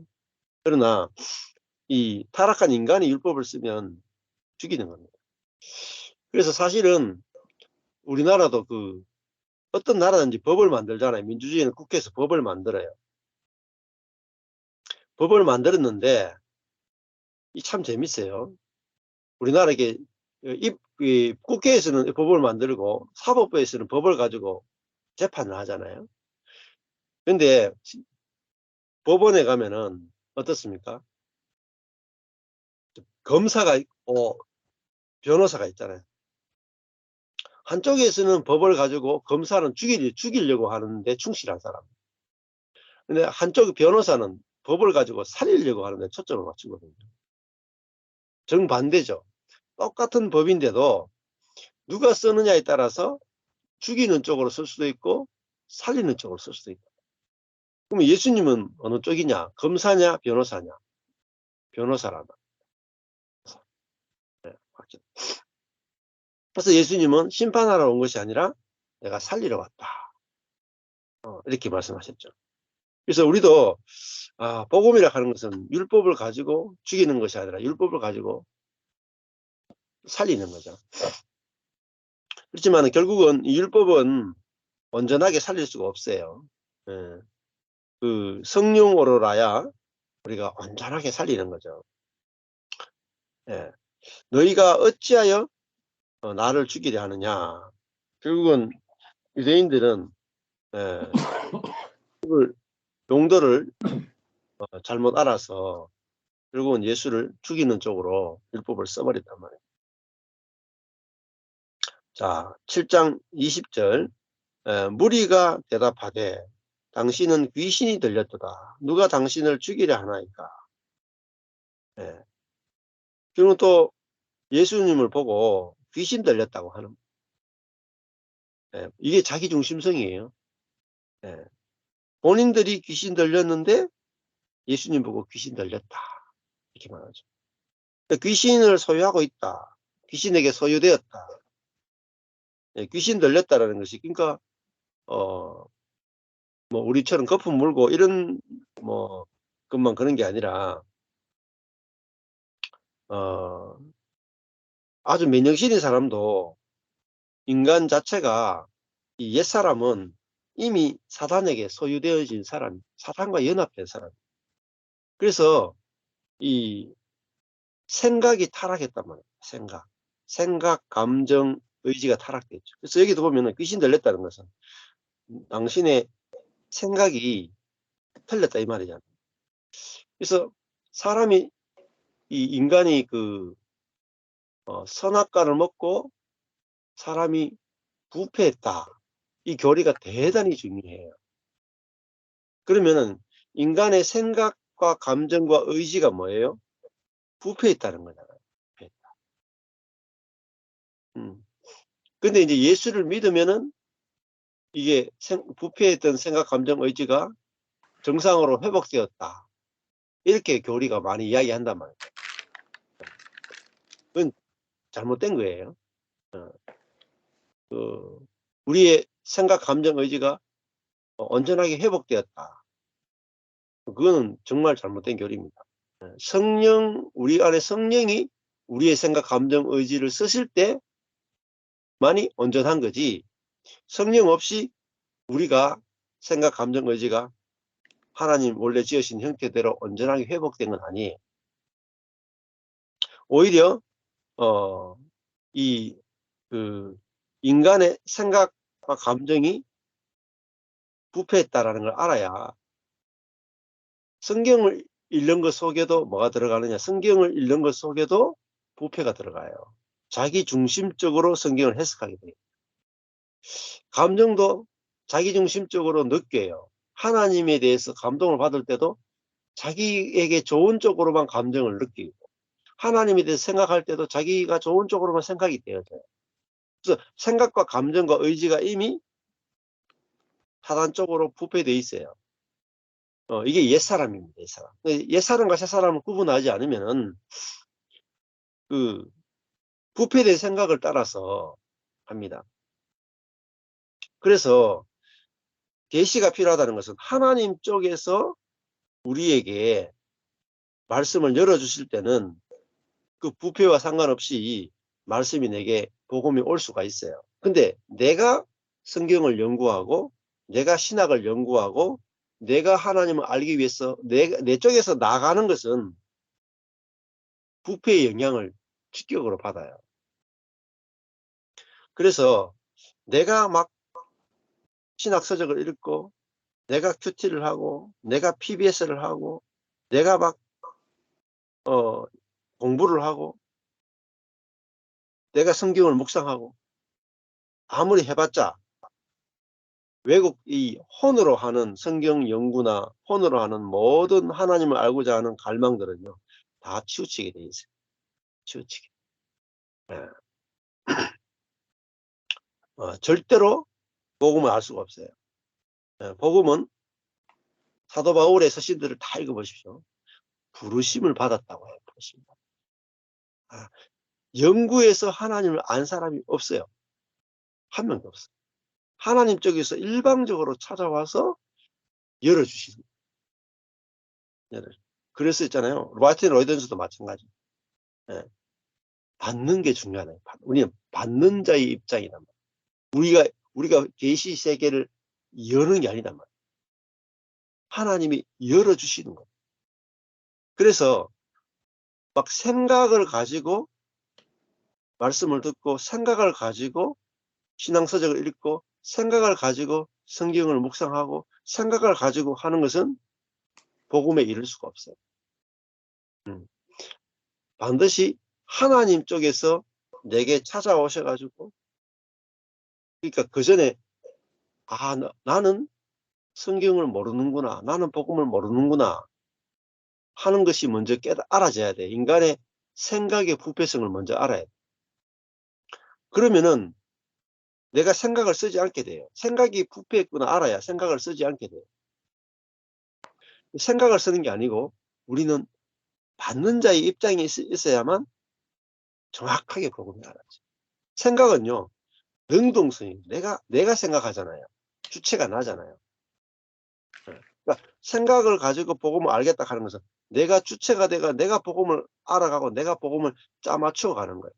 [SPEAKER 2] 그러나 이 타락한 인간이 율법을 쓰면 죽이는 겁니다. 그래서 사실은 우리나라도 그 어떤 나라든지 법을 만들잖아요. 민주주의는 국회에서 법을 만들어요. 법을 만들었는데 이 참 재밌어요. 우리나라 이게 국회에서는 법을 만들고 사법부에서는 법을 가지고 재판을 하잖아요. 근데 법원에 가면은 어떻습니까? 검사가 있고 변호사가 있잖아요. 한쪽에서는 법을 가지고 검사는 죽이려고 하는데 충실한 사람. 근데 한쪽 변호사는 법을 가지고 살리려고 하는데 초점을 맞추거든요. 정반대죠. 똑같은 법인데도 누가 쓰느냐에 따라서 죽이는 쪽으로 쓸 수도 있고 살리는 쪽으로 쓸 수도 있고. 그럼 예수님은 어느 쪽이냐? 검사냐? 변호사냐? 변호사라다. 네, 그래서 예수님은 심판하러 온 것이 아니라 내가 살리러 왔다. 이렇게 말씀하셨죠. 그래서 우리도 복음이라 하는 것은 율법을 가지고 죽이는 것이 아니라 율법을 가지고 살리는 거죠. 그렇지만 결국은 이 율법은 온전하게 살릴 수가 없어요. 그 성령으로라야 우리가 온전하게 살리는 거죠. 너희가 어찌하여 나를 죽이려 하느냐. 결국은 유대인들은 용도를 잘못 알아서 결국은 예수를 죽이는 쪽으로 율법을 써버렸단 말이에요. 자, 7장 20절. 무리가 대답하되 당신은 귀신이 들렸도다. 누가 당신을 죽이려 하나이까. 그리고 또 예수님을 보고 귀신 들렸다고 하는 이게 자기중심성이에요. 본인들이 귀신 들렸는데 예수님 보고 귀신 들렸다. 이렇게 말하죠. 귀신을 소유하고 있다. 귀신에게 소유되었다. 귀신 들렸다라는 것이 그러니까 뭐 우리처럼 거품 물고 이런 뭐 것만 그런 게 아니라 아주 맨정신인 사람도 인간 자체가 이 옛사람은 이미 사단에게 소유되어진 사람, 사단과 연합된 사람. 그래서 이 생각이 타락했단 말이에요. 생각, 감정, 의지가 타락됐죠. 그래서 여기도 보면은 귀신 들렸다는 것은 당신의 생각이 틀렸다 이 말이잖아요. 그래서 사람이 이 인간이 그 선악과를 먹고 사람이 부패했다. 이 교리가 대단히 중요해요. 그러면은 인간의 생각과 감정과 의지가 뭐예요? 부패했다는 거잖아요. 부패했다. 근데 이제 예수를 믿으면은 이게 부패했던 생각, 감정, 의지가 정상으로 회복되었다. 이렇게 교리가 많이 이야기한단 말이에요. 그건 잘못된 거예요. 우리의 생각, 감정, 의지가 온전하게 회복되었다. 그거는 정말 잘못된 교리입니다. 성령, 우리 안에 성령이 우리의 생각, 감정, 의지를 쓰실 때만이 온전한 거지, 성령 없이 우리가 생각, 감정, 의지가 하나님 원래 지으신 형태대로 온전하게 회복된 건 아니에요. 오히려 인간의 생각과 감정이 부패했다라는 걸 알아야, 성경을 읽는 것 속에도 뭐가 들어가느냐, 성경을 읽는 것 속에도 부패가 들어가요. 자기 중심적으로 성경을 해석하게 돼요. 감정도 자기 중심적으로 느껴요. 하나님에 대해서 감동을 받을 때도 자기에게 좋은 쪽으로만 감정을 느끼고, 하나님에 대해서 생각할 때도 자기가 좋은 쪽으로만 생각이 되어져요. 그래서 생각과 감정과 의지가 이미 사단 쪽으로 부패되어 있어요. 이게 옛사람입니다. 옛사람. 옛사람과 새사람을 구분하지 않으면은 그 부패된 생각을 따라서 합니다. 그래서 계시가 필요하다는 것은 하나님 쪽에서 우리에게 말씀을 열어주실 때는 그 부패와 상관없이 말씀이 내게 복음이 올 수가 있어요. 근데 내가 성경을 연구하고 내가 신학을 연구하고 내가 하나님을 알기 위해서 내 쪽에서 나가는 것은 부패의 영향을 직격으로 받아요. 그래서 내가 막 신학 서적을 읽고 내가 큐티를 하고 내가 PBS를 하고 내가 막 공부를 하고 내가 성경을 묵상하고 아무리 해봤자 외국 이 혼으로 하는 성경 연구나 혼으로 하는 모든 하나님을 알고자 하는 갈망들은요, 다 치우치게 돼 있어요. 치우치게. 절대로 복음을 알 수가 없어요. 복음은 사도 바울의 서신들을 다 읽어보십시오. 부르심을 받았다고 해요. 부르심. 영구에서 하나님을 안 사람이 없어요. 한 명도 없어요. 하나님 쪽에서 일방적으로 찾아와서 열어주시는 거예요. 그래서 있잖아요. 마틴 로이던스도 마찬가지. 받는 게 중요하다. 우리는 받는 자의 입장이란 말이에요. 우리가 계시 세계를 여는 게 아니단 말이에요. 하나님이 열어주시는 거예요. 그래서 막 생각을 가지고 말씀을 듣고 생각을 가지고 신앙서적을 읽고 생각을 가지고 성경을 묵상하고 생각을 가지고 하는 것은 복음에 이를 수가 없어요. 반드시 하나님 쪽에서 내게 찾아오셔가지고, 그러니까 그 전에 나는 성경을 모르는구나, 나는 복음을 모르는구나 하는 것이 먼저 알아져야 돼. 인간의 생각의 부패성을 먼저 알아야 돼. 그러면은 내가 생각을 쓰지 않게 돼요. 생각이 부패했구나 알아야 생각을 쓰지 않게 돼요. 생각을 쓰는 게 아니고 우리는 받는 자의 입장이 있어야만 정확하게 복음을 알아죠. 생각은요, 능동성이 내가 생각하잖아요. 주체가 나잖아요. 그러니까 생각을 가지고 복음을 알겠다 하는 것은 내가 주체가 돼가 내가 복음을 알아가고 내가 복음을 짜맞추어 가는 거예요.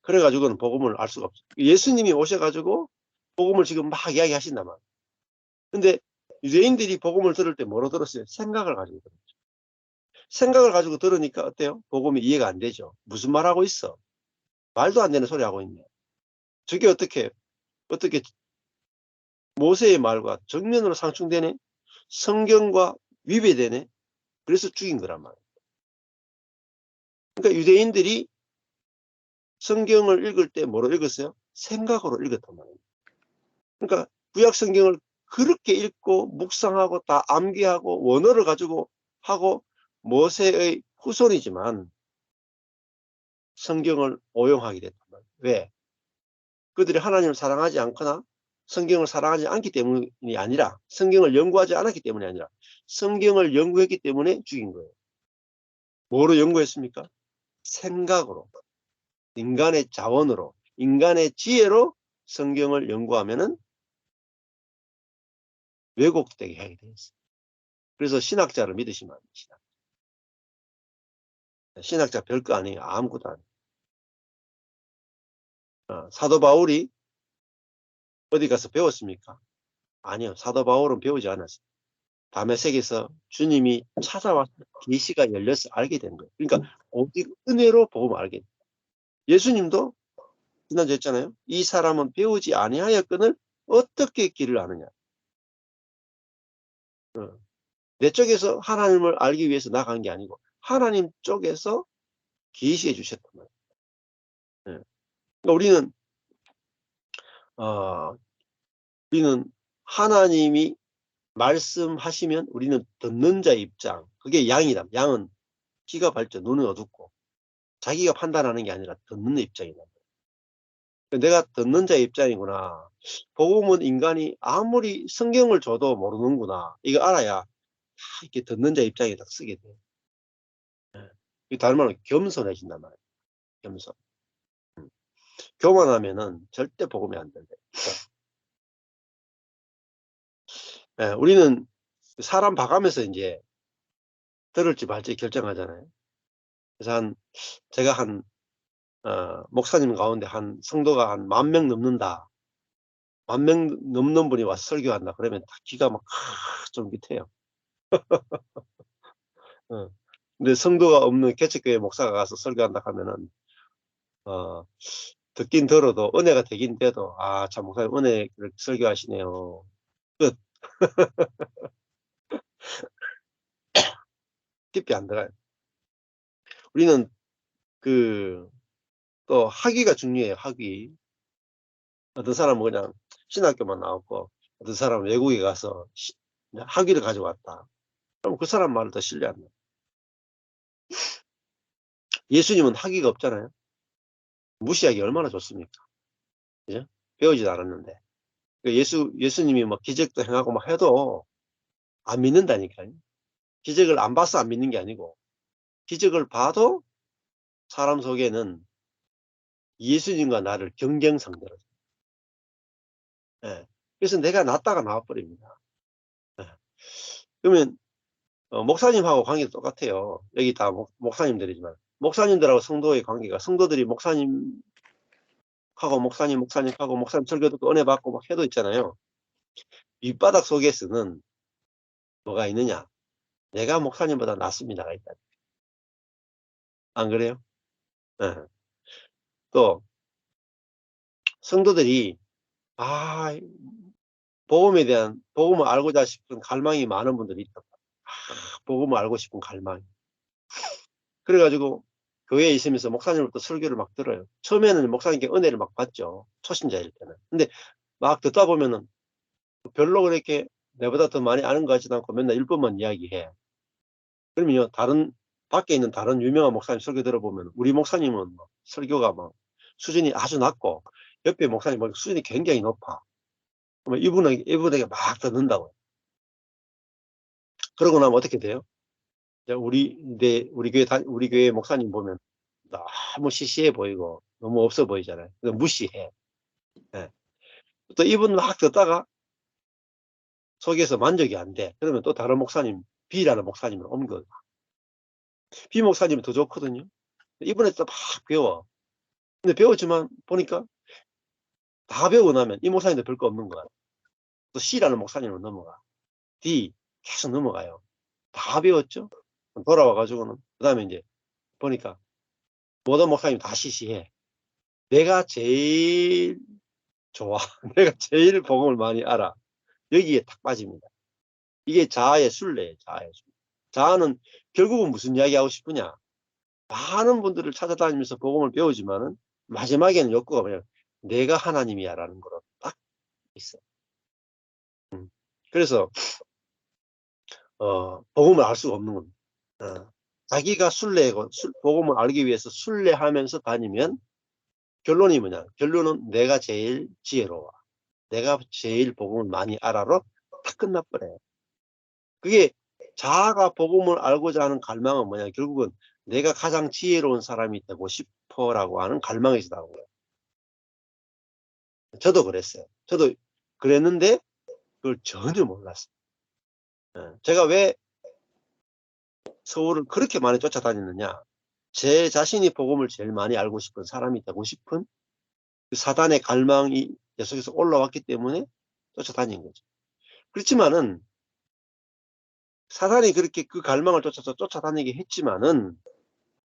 [SPEAKER 2] 그래가지고는 복음을 알 수가 없어요. 예수님이 오셔가지고 복음을 지금 막 이야기하신단 말이에요. 근데 유대인들이 복음을 들을 때 뭐로 들었어요? 생각을 가지고 들었죠. 생각을 가지고 들으니까 어때요? 복음이 이해가 안 되죠. 무슨 말하고 있어? 말도 안 되는 소리 하고 있네. 저게 어떻게 모세의 말과 정면으로 상충되네? 성경과 위배되네? 그래서 죽인 거란 말이에요. 그러니까 유대인들이 성경을 읽을 때 뭐로 읽었어요? 생각으로 읽었단 말이에요. 그러니까 구약 성경을 그렇게 읽고 묵상하고 다 암기하고 원어를 가지고 하고 모세의 후손이지만 성경을 오용하게 됐단 말이에요. 왜? 그들이 하나님을 사랑하지 않거나 성경을 사랑하지 않기 때문이 아니라, 성경을 연구하지 않았기 때문이 아니라 성경을 연구했기 때문에 죽인 거예요. 뭐로 연구했습니까? 생각으로, 인간의 자원으로, 인간의 지혜로 성경을 연구하면은 왜곡되게 하게 돼 있어요. 그래서 신학자를 믿으시면 안 됩니다. 신학자 별거 아니에요. 아무것도 아니에요. 사도 바울이 어디 가서 배웠습니까? 아니요. 사도 바울은 배우지 않았어요. 다메섹에서 주님이 찾아와서 계시가 열려서 알게 된 거예요. 그러니까 오직 은혜로 복음을 알게 돼요. 예수님도 지난주에 했잖아요. 이 사람은 배우지 아니하였거늘 어떻게 길을 아느냐. 내 쪽에서 하나님을 알기 위해서 나간 게 아니고 하나님 쪽에서 계시해 주셨단 말이에요. 그러니까 우리는 하나님이 말씀하시면 우리는 듣는 자의 입장. 그게 양이다. 양은 귀가 밝죠. 눈은 어둡고. 자기가 판단하는 게 아니라 듣는 입장이다. 내가 듣는 자의 입장이구나. 복음은 인간이 아무리 성경을 줘도 모르는구나. 이거 알아야 이렇게 듣는 자의 입장에 딱 쓰게 돼요. 이 다른 말로 겸손해진단 말이에요. 겸손. 교만하면은 절대 복음이 안 된대. 우리는 사람 봐가면서 이제 들을지 말지 결정하잖아요. 그래서 제가 목사님 가운데 성도가 한 10,000명 넘는다. 10,000명 넘는 분이 와서 설교한다. 그러면 기가 막 좀 밑에요. 근데 성도가 없는 개척교회 목사가 가서 설교한다 하면은 듣긴 들어도 은혜가 되긴 돼도 참 목사님 은혜를 설교하시네요. 끝. 깊이 안 들어가요. 우리는 또 학위가 중요해요. 학위. 어떤 사람은 그냥 신학교만 나왔고 어떤 사람은 외국에 가서 학위를 가져왔다. 그럼 그 사람 말을 더 신뢰한다. 예수님은 학위가 없잖아요. 무시하기 얼마나 좋습니까? 그죠? 배우지도 않았는데. 예수님이 뭐 기적도 행하고 막 해도 안 믿는다니까요. 기적을 안 봐서 안 믿는 게 아니고 기적을 봐도 사람 속에는 예수님과 나를 경쟁상대로. 그래서 내가 낫다가 나와버립니다. 그러면 목사님하고 관계도 똑같아요. 여기 다 목사님들이지만 목사님들하고 성도의 관계가 성도들이 목사님하고 목사님 설교 듣고 은혜 받고 막 해도 있잖아요. 밑바닥 속에서는 뭐가 있느냐? 내가 목사님보다 낫습니다가 있다. 안 그래요? 또 성도들이 복음을 알고자 싶은 갈망이 많은 분들이 있다. 복음을 알고 싶은 갈망이. 그래가지고 교회에 있으면서 목사님으로부터 설교를 막 들어요. 처음에는 목사님께 은혜를 막 받죠. 초신자일 때는. 근데 막 듣다 보면은 별로 그렇게 내보다 더 많이 아는 것 같지도 않고 맨날 일본만 이야기해. 그러면요, 밖에 있는 다른 유명한 목사님 설교 들어보면 우리 목사님은 설교가 막 수준이 아주 낮고 옆에 목사님 수준이 굉장히 높아. 그러면 이분에게 막 듣는다고요. 그러고 나면 어떻게 돼요? 우리 교회 목사님 보면 너무 시시해 보이고 너무 없어 보이잖아요. 무시해. 또 이분 막 듣다가 속에서 만족이 안 돼. 그러면 또 다른 목사님, B라는 목사님을 옮겨. B 목사님이 더 좋거든요. 이분에서 막 배워. 근데 배웠지만 보니까 다 배우고 나면 이 목사님도 별거 없는 거야. 또 C라는 목사님으로 넘어가. D 계속 넘어가요. 다 배웠죠? 돌아와가지고는 그 다음에 이제 보니까 모든 목사님 다 시시해. 내가 제일 좋아. 내가 제일 복음을 많이 알아. 여기에 탁 빠집니다. 이게 자아의 순례예요. 자아의 순례. 자아는 결국은 무슨 이야기 하고 싶으냐. 많은 분들을 찾아다니면서 복음을 배우지만은 마지막에는 욕구가 뭐냐. 내가 하나님이야 라는 거로 딱 있어요. 그래서 복음을 알 수가 없는 겁니다. 자기가 복음을 알기 위해서 순례하면서 다니면 결론이 뭐냐. 결론은 내가 제일 지혜로워. 내가 제일 복음을 많이 알아로 딱 끝나버려요. 그게 자아가 복음을 알고자 하는 갈망은 뭐냐. 결국은 내가 가장 지혜로운 사람이 되고 싶어라고 하는 갈망에서 나온 거예요. 저도 그랬어요. 저도 그랬는데 그걸 전혀 몰랐어요. 제가 왜 서울을 그렇게 많이 쫓아다녔느냐? 제 자신이 복음을 제일 많이 알고 싶은 사람이 되고 싶은 그 사단의 갈망이 계속해서 올라왔기 때문에 쫓아다닌 거죠. 그렇지만은 사단이 그렇게 그 갈망을 쫓아서 쫓아다니게 했지만은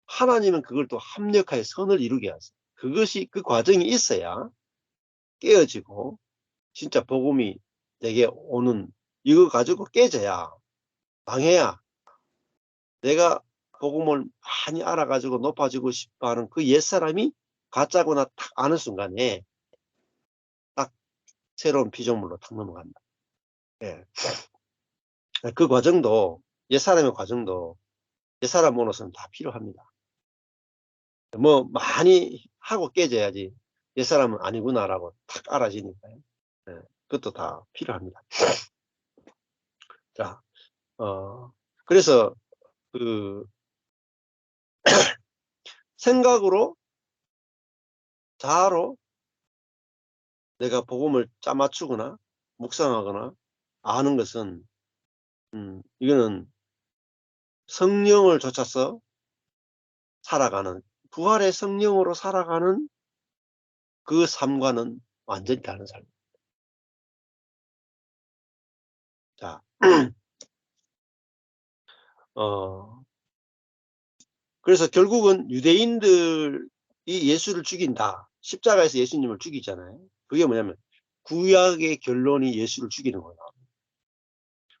[SPEAKER 2] 하나님은 그걸 또 합력하여 선을 이루게 하세요. 그것이 그 과정이 있어야 깨어지고 진짜 복음이 내게 오는, 이거 가지고 깨져야, 방해야 내가 복음을 많이 알아가지고 높아지고 싶어하는 그 옛사람이 가짜구나 딱 아는 순간에 딱 새로운 피조물로 탁 넘어간다. 예. 그 과정도, 옛사람의 과정도 옛사람으로서는 다 필요합니다. 뭐 많이 하고 깨져야지 옛사람은 아니구나라고 탁 알아지니까요. 예. 그것도 다 필요합니다. 자, 그래서 그 생각으로, 자아로 내가 복음을 짜맞추거나 묵상하거나 아는 것은 이거는 성령을 쫓아서 살아가는, 부활의 성령으로 살아가는 그 삶과는 완전히 다른 삶입니다. 자, 그래서 결국은 유대인들이 예수를 죽인다. 십자가에서 예수님을 죽이잖아요. 그게 뭐냐면 구약의 결론이 예수를 죽이는 거다.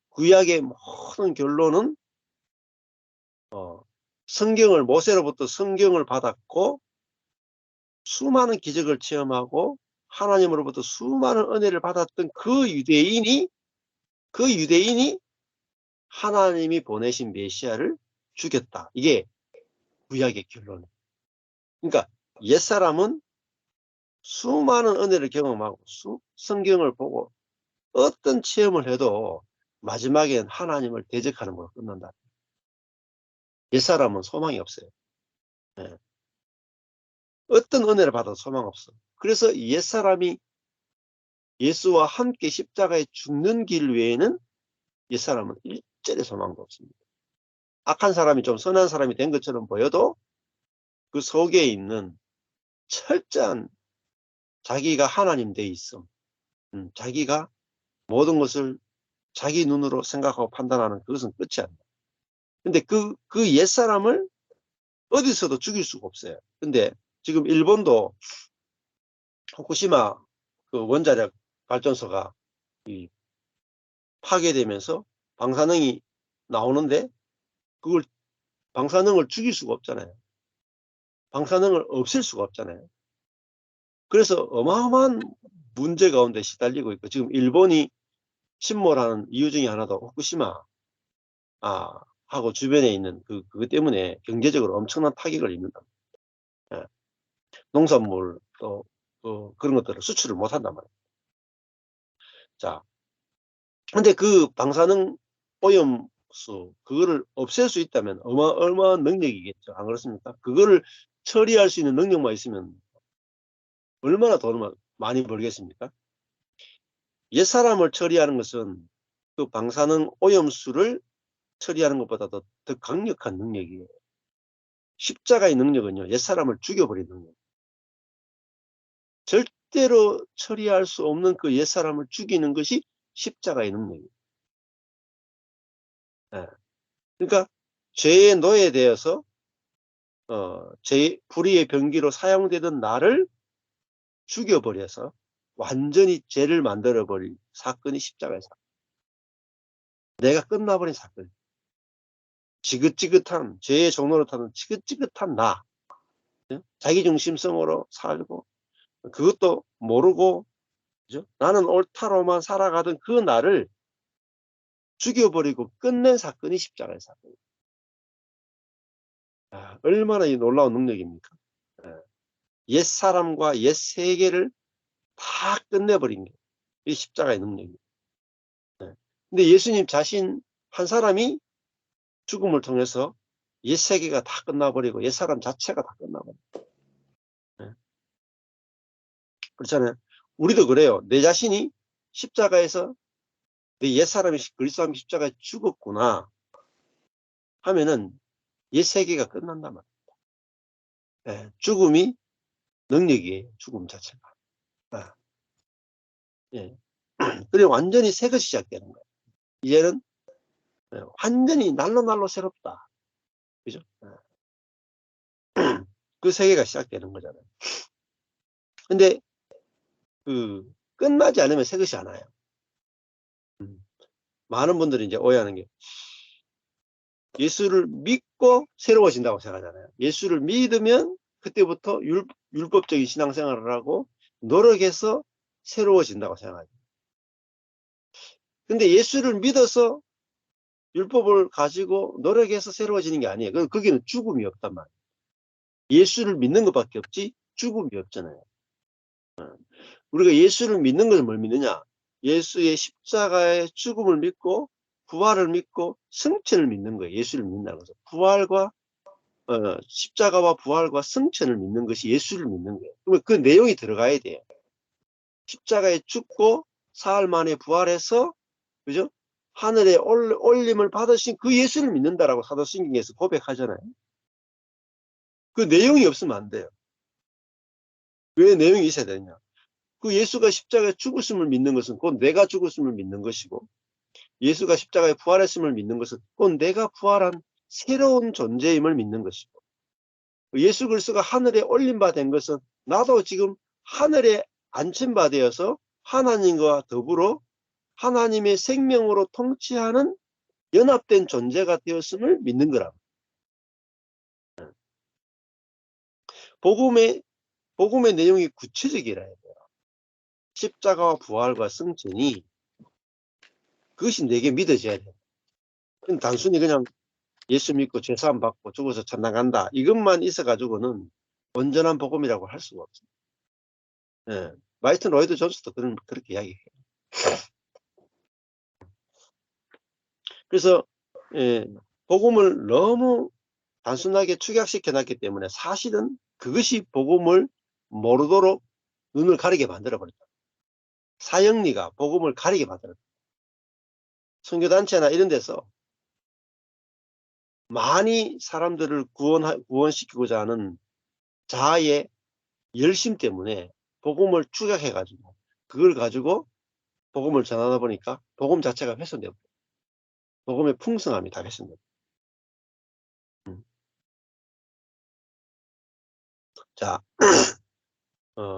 [SPEAKER 2] 구약의 모든 결론은 성경을, 모세로부터 성경을 받았고 수많은 기적을 체험하고 하나님으로부터 수많은 은혜를 받았던 그 유대인이 하나님이 보내신 메시아를 죽였다. 이게 구약의 결론. 그러니까 옛사람은 수많은 은혜를 경험하고 성경을 보고 어떤 체험을 해도 마지막엔 하나님을 대적하는 걸로 끝난다. 옛사람은 소망이 없어요. 네. 어떤 은혜를 받아도 소망 없어. 그래서 옛사람이 예수와 함께 십자가에 죽는 길 외에는 옛사람은 일절의 소망도 없습니다. 악한 사람이 좀 선한 사람이 된 것처럼 보여도 그 속에 있는 철저한 자기가 하나님 돼 있음, 자기가 모든 것을 자기 눈으로 생각하고 판단하는 그것은 끝이 아닙니다. 근데 그 옛사람을 어디서도 죽일 수가 없어요. 근데 지금 일본도 후쿠시마 그 원자력 발전소가 파괴되면서 방사능이 나오는데 그걸, 방사능을 죽일 수가 없잖아요. 방사능을 없앨 수가 없잖아요. 그래서 어마어마한 문제 가운데 시달리고 있고, 지금 일본이 침몰하는 이유 중에 하나도 후쿠시마 하고 주변에 있는 그것 때문에 경제적으로 엄청난 타격을 입는다. 예. 농산물 또 그런 것들을 수출을 못 한단 말이에요. 자, 근데 그 방사능 오염수 그거를 없앨 수 있다면 어마어마한 능력이겠죠. 안 그렇습니까? 그거를 처리할 수 있는 능력만 있으면 얼마나 돈을 많이 벌겠습니까? 옛사람을 처리하는 것은 그 방사능 오염수를 처리하는 것보다도 더 강력한 능력이에요. 십자가의 능력은요, 옛사람을 죽여버리는 능력. 절대로 처리할 수 없는 그 옛사람을 죽이는 것이 십자가의 능력이에요. 네. 그러니까 죄의 노예되어서 불의의 병기로 사용되던 나를 죽여버려서 완전히 죄를 만들어버린 사건이 십자가의 사건. 내가 끝나버린 사건. 지긋지긋한, 죄의 종로로 타는 지긋지긋한 나. 자기중심성으로 살고 그것도 모르고, 그죠? 나는 옳다로만 살아가던 그 나를 죽여버리고 끝낸 사건이 십자가의 사건입니다. 얼마나 이 놀라운 능력입니까? 옛 사람과 옛 세계를 다 끝내버린 게 이 십자가의 능력입니다. 근데 예수님 자신 한 사람이 죽음을 통해서 옛 세계가 다 끝나버리고 옛 사람 자체가 다 끝나버려요. 그렇잖아요. 우리도 그래요. 내 자신이 십자가에서 내 옛사람이 그리스도 함께 십자가에 죽었구나 하면은 옛 세계가 끝난단 말이에요. 예, 죽음이 능력이에요. 죽음 자체가. 예. 그리고 완전히 새 것이 시작되는 거예요. 이제는 완전히 날로 새롭다. 그죠? 그 세계가 시작되는 거잖아요. 근데 그 끝나지 않으면 새 것이 안 와요. 많은 분들이 이제 오해하는 게 예수를 믿고 새로워진다고 생각하잖아요. 예수를 믿으면 그때부터 율법적인 신앙생활을 하고 노력해서 새로워진다고 생각하죠. 근데 예수를 믿어서 율법을 가지고 노력해서 새로워지는 게 아니에요. 거기는 죽음이 없단 말이에요. 예수를 믿는 것밖에 없지 죽음이 없잖아요. 우리가 예수를 믿는 것을 뭘 믿느냐? 예수의 십자가의 죽음을 믿고 부활을 믿고 승천을 믿는 거예요. 예수를 믿는다는 거죠. 부활과 십자가와 부활과 승천을 믿는 것이 예수를 믿는 거예요. 그러면 그 내용이 들어가야 돼요. 십자가에 죽고 사흘 만에 부활해서 그죠? 하늘에 올림을 받으신 그 예수를 믿는다라고 사도신경에서 고백하잖아요. 그 내용이 없으면 안 돼요. 왜 내용이 있어야 되냐? 그 예수가 십자가에 죽으심을 믿는 것은 곧 내가 죽으심을 믿는 것이고, 예수가 십자가에 부활했음을 믿는 것은 곧 내가 부활한 새로운 존재임을 믿는 것이고, 예수 그리스도가 하늘에 올림바 된 것은 나도 지금 하늘에 안침바 되어서 하나님과 더불어 하나님의 생명으로 통치하는 연합된 존재가 되었음을 믿는 거라고. 복음의 내용이 구체적이라 해야 돼요. 십자가와 부활과 승천이 그것이 내게 믿어져야 돼요. 단순히 그냥 예수 믿고 죄사함 받고 죽어서 천당 간다 이것만 있어가지고는 온전한 복음이라고 할 수가 없어요. 예. 마이튼 로이드 존스도 그렇게 이야기해요. 그래서 복음을 너무 단순하게 축약시켜 놨기 때문에 사실은 그것이 복음을 모르도록 눈을 가리게 만들어버렸다. 사형리가 복음을 가리게 만들었다. 선교단체나 이런 데서 많이 사람들을 구원시키고자 하는 자아의 열심 때문에 복음을 축약해가지고 그걸 가지고 복음을 전하다 보니까 복음 자체가 훼손되고 복음의 풍성함이 다 훼손되고. 자,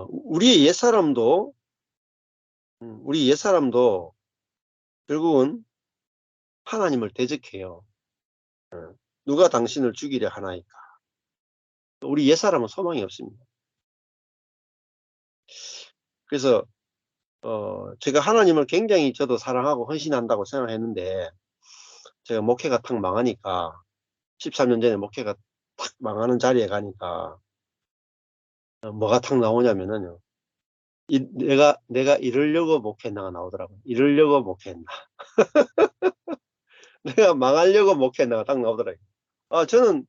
[SPEAKER 2] 우리 옛사람도 결국은 하나님을 대적해요. 누가 당신을 죽이려 하나이까. 우리 옛사람은 소망이 없습니다. 그래서 제가 하나님을 굉장히 저도 사랑하고 헌신한다고 생각했는데 제가 목회가 탁 망하니까 13년 전에 목회가 탁 망하는 자리에 가니까 뭐가 탁 나오냐면은요. 내가 이러려고 목회했나가 나오더라고요. 이러려고 목회했나. 내가 망하려고 목회했나가 딱 나오더라고요. 저는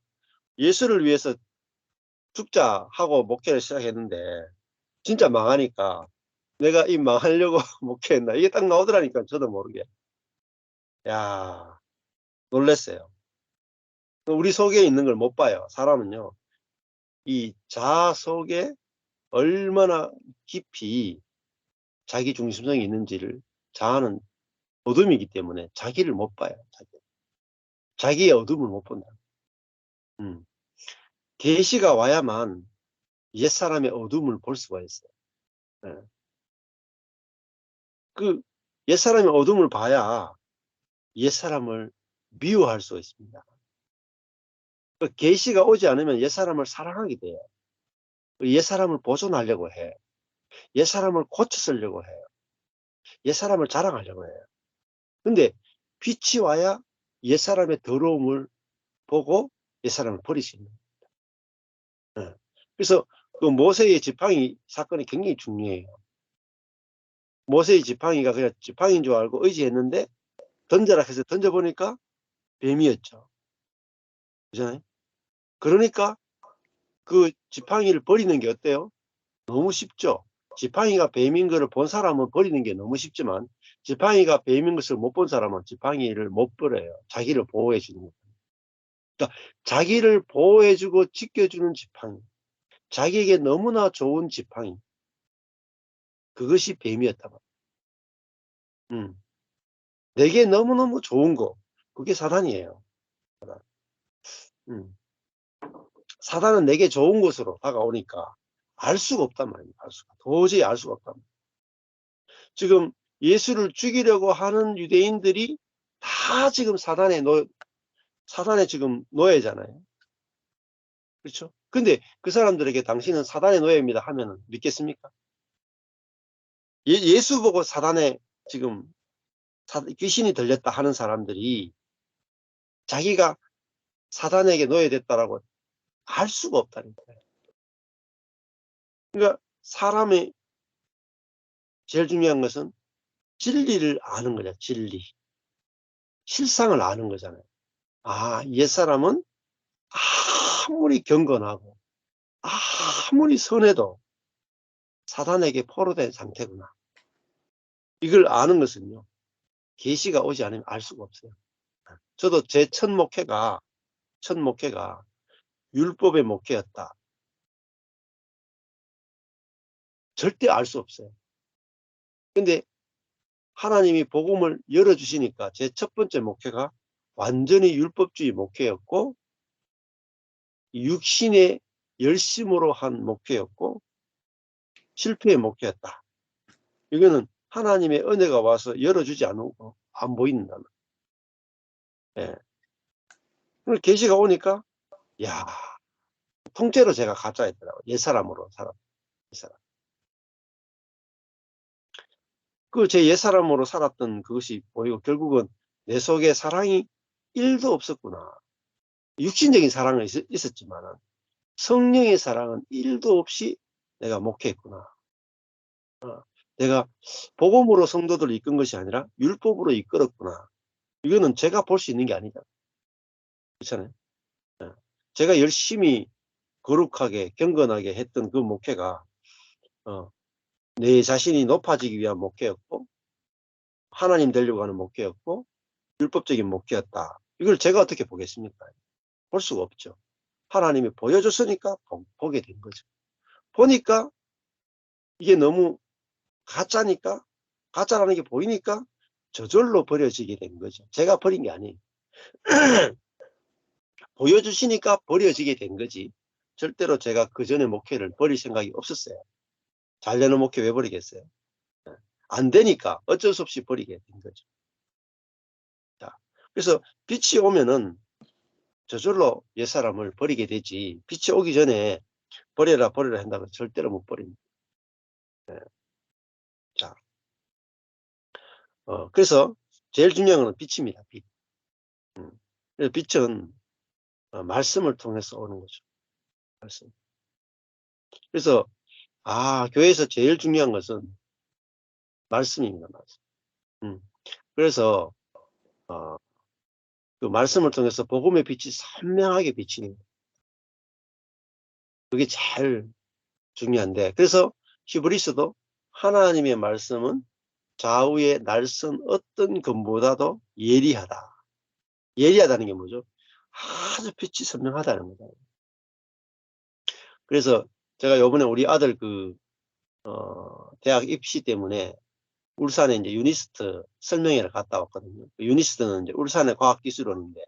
[SPEAKER 2] 예수를 위해서 죽자 하고 목회를 시작했는데 진짜 망하니까 내가 이 망하려고 목회했나 이게 딱 나오더라니까 저도 모르게. 야, 놀랬어요. 우리 속에 있는 걸 못 봐요. 사람은요. 이 자아 속에 얼마나 깊이 자기 중심성이 있는지를 자아는 어둠이기 때문에 자기를 못 봐요. 자기의 어둠을 못 본다. 계시가 와야만 옛사람의 어둠을 볼 수가 있어요. 그 옛사람의 어둠을 봐야 옛사람을 미워할 수 있습니다. 그 계시가 오지 않으면 옛사람을 사랑하게 돼요. 옛사람을 보존하려고 해. 옛사람을 고쳐 쓰려고 해요. 옛사람을 자랑하려고 해요. 근데 빛이 와야 옛사람의 더러움을 보고 옛사람을 버릴 수 있는 겁니다. 그래서 그 모세의 지팡이 사건이 굉장히 중요해요. 모세의 지팡이가 그냥 지팡이인 줄 알고 의지했는데 던져라 해서 던져보니까 뱀이었죠. 그잖아요? 그러니까 그 지팡이를 버리는 게 어때요? 너무 쉽죠. 지팡이가 뱀인 거를 본 사람은 버리는 게 너무 쉽지만 지팡이가 뱀인 것을 못 본 사람은 지팡이를 못 버려요. 자기를 보호해 주는 거예요. 그러니까 자기를 보호해 주고 지켜주는 지팡이. 자기에게 너무나 좋은 지팡이. 그것이 뱀이었다 말이에요. 내게 너무너무 좋은 거. 그게 사단이에요. 사단. 사단은 내게 좋은 것으로 다가오니까 알 수가 없단 말이에요. 도저히 알 수가 없단 말이에요. 지금 예수를 죽이려고 하는 유대인들이 다 지금 사단의 지금 노예잖아요. 그렇죠? 근데 그 사람들에게 당신은 사단의 노예입니다 하면은 믿겠습니까? 예수 보고 사단에 지금 귀신이 들렸다 하는 사람들이 자기가 사단에게 노예됐다라고 할 수가 없다니까요. 그러니까 사람의 제일 중요한 것은 진리를 아는 거죠. 진리. 실상을 아는 거잖아요. 아, 옛사람은 아무리 경건하고 아무리 선해도 사단에게 포로된 상태구나. 이걸 아는 것은요. 계시가 오지 않으면 알 수가 없어요. 저도 제 첫 목회가 율법의 목회였다. 절대 알 수 없어요. 근데 하나님이 복음을 열어주시니까 제 첫 번째 목회가 완전히 율법주의 목회였고 육신의 열심으로 한 목회였고 실패의 목회였다. 이거는 하나님의 은혜가 와서 열어주지 않고 안 보인다. 예. 계시가 오니까 야 통째로 제가 가짜였더라고요. 옛사람으로 살았. 옛사람. 그 제 옛사람으로 살았던 그것이 보이고 결국은 내 속에 사랑이 1도 없었구나. 육신적인 사랑은 있었지만 성령의 사랑은 1도 없이 내가 목회했구나. 내가 복음으로 성도들을 이끈 것이 아니라 율법으로 이끌었구나. 이거는 제가 볼 수 있는 게 아니잖아요. 그렇잖아요. 제가 열심히 거룩하게 경건하게 했던 그 목회가 내 자신이 높아지기 위한 목회였고 하나님 되려고 하는 목회였고 율법적인 목회였다. 이걸 제가 어떻게 보겠습니까? 볼 수가 없죠. 하나님이 보여줬으니까 보게 된 거죠. 보니까 이게 너무 가짜니까 가짜라는 게 보이니까 저절로 버려지게 된 거죠. 제가 버린 게 아니에요. 보여주시니까 버려지게 된 거지. 절대로 제가 그 전에 목회를 버릴 생각이 없었어요. 잘 되는 목회 왜 버리겠어요? 안 되니까 어쩔 수 없이 버리게 된 거죠. 자, 그래서 빛이 오면은 저절로 옛사람을 버리게 되지 빛이 오기 전에 버려라 한다고 절대로 못 버립니다. 네. 자, 그래서 제일 중요한 건 빛입니다. 빛. 그래서 빛은 말씀을 통해서 오는 거죠. 말씀. 그래서 교회에서 제일 중요한 것은 말씀입니다. 말씀. 그래서 그 말씀을 통해서 복음의 빛이 선명하게 비치는 거예요. 그게 제일 중요한데 그래서 히브리서도 하나님의 말씀은 좌우의 날선 어떤 검보다도 예리하다. 예리하다는 게 뭐죠? 아주 빛이 선명하다는 거죠. 그래서 제가 요번에 우리 아들 대학 입시 때문에 울산에 이제 유니스트 설명회를 갔다 왔거든요. 유니스트는 이제 울산의 과학기술원인데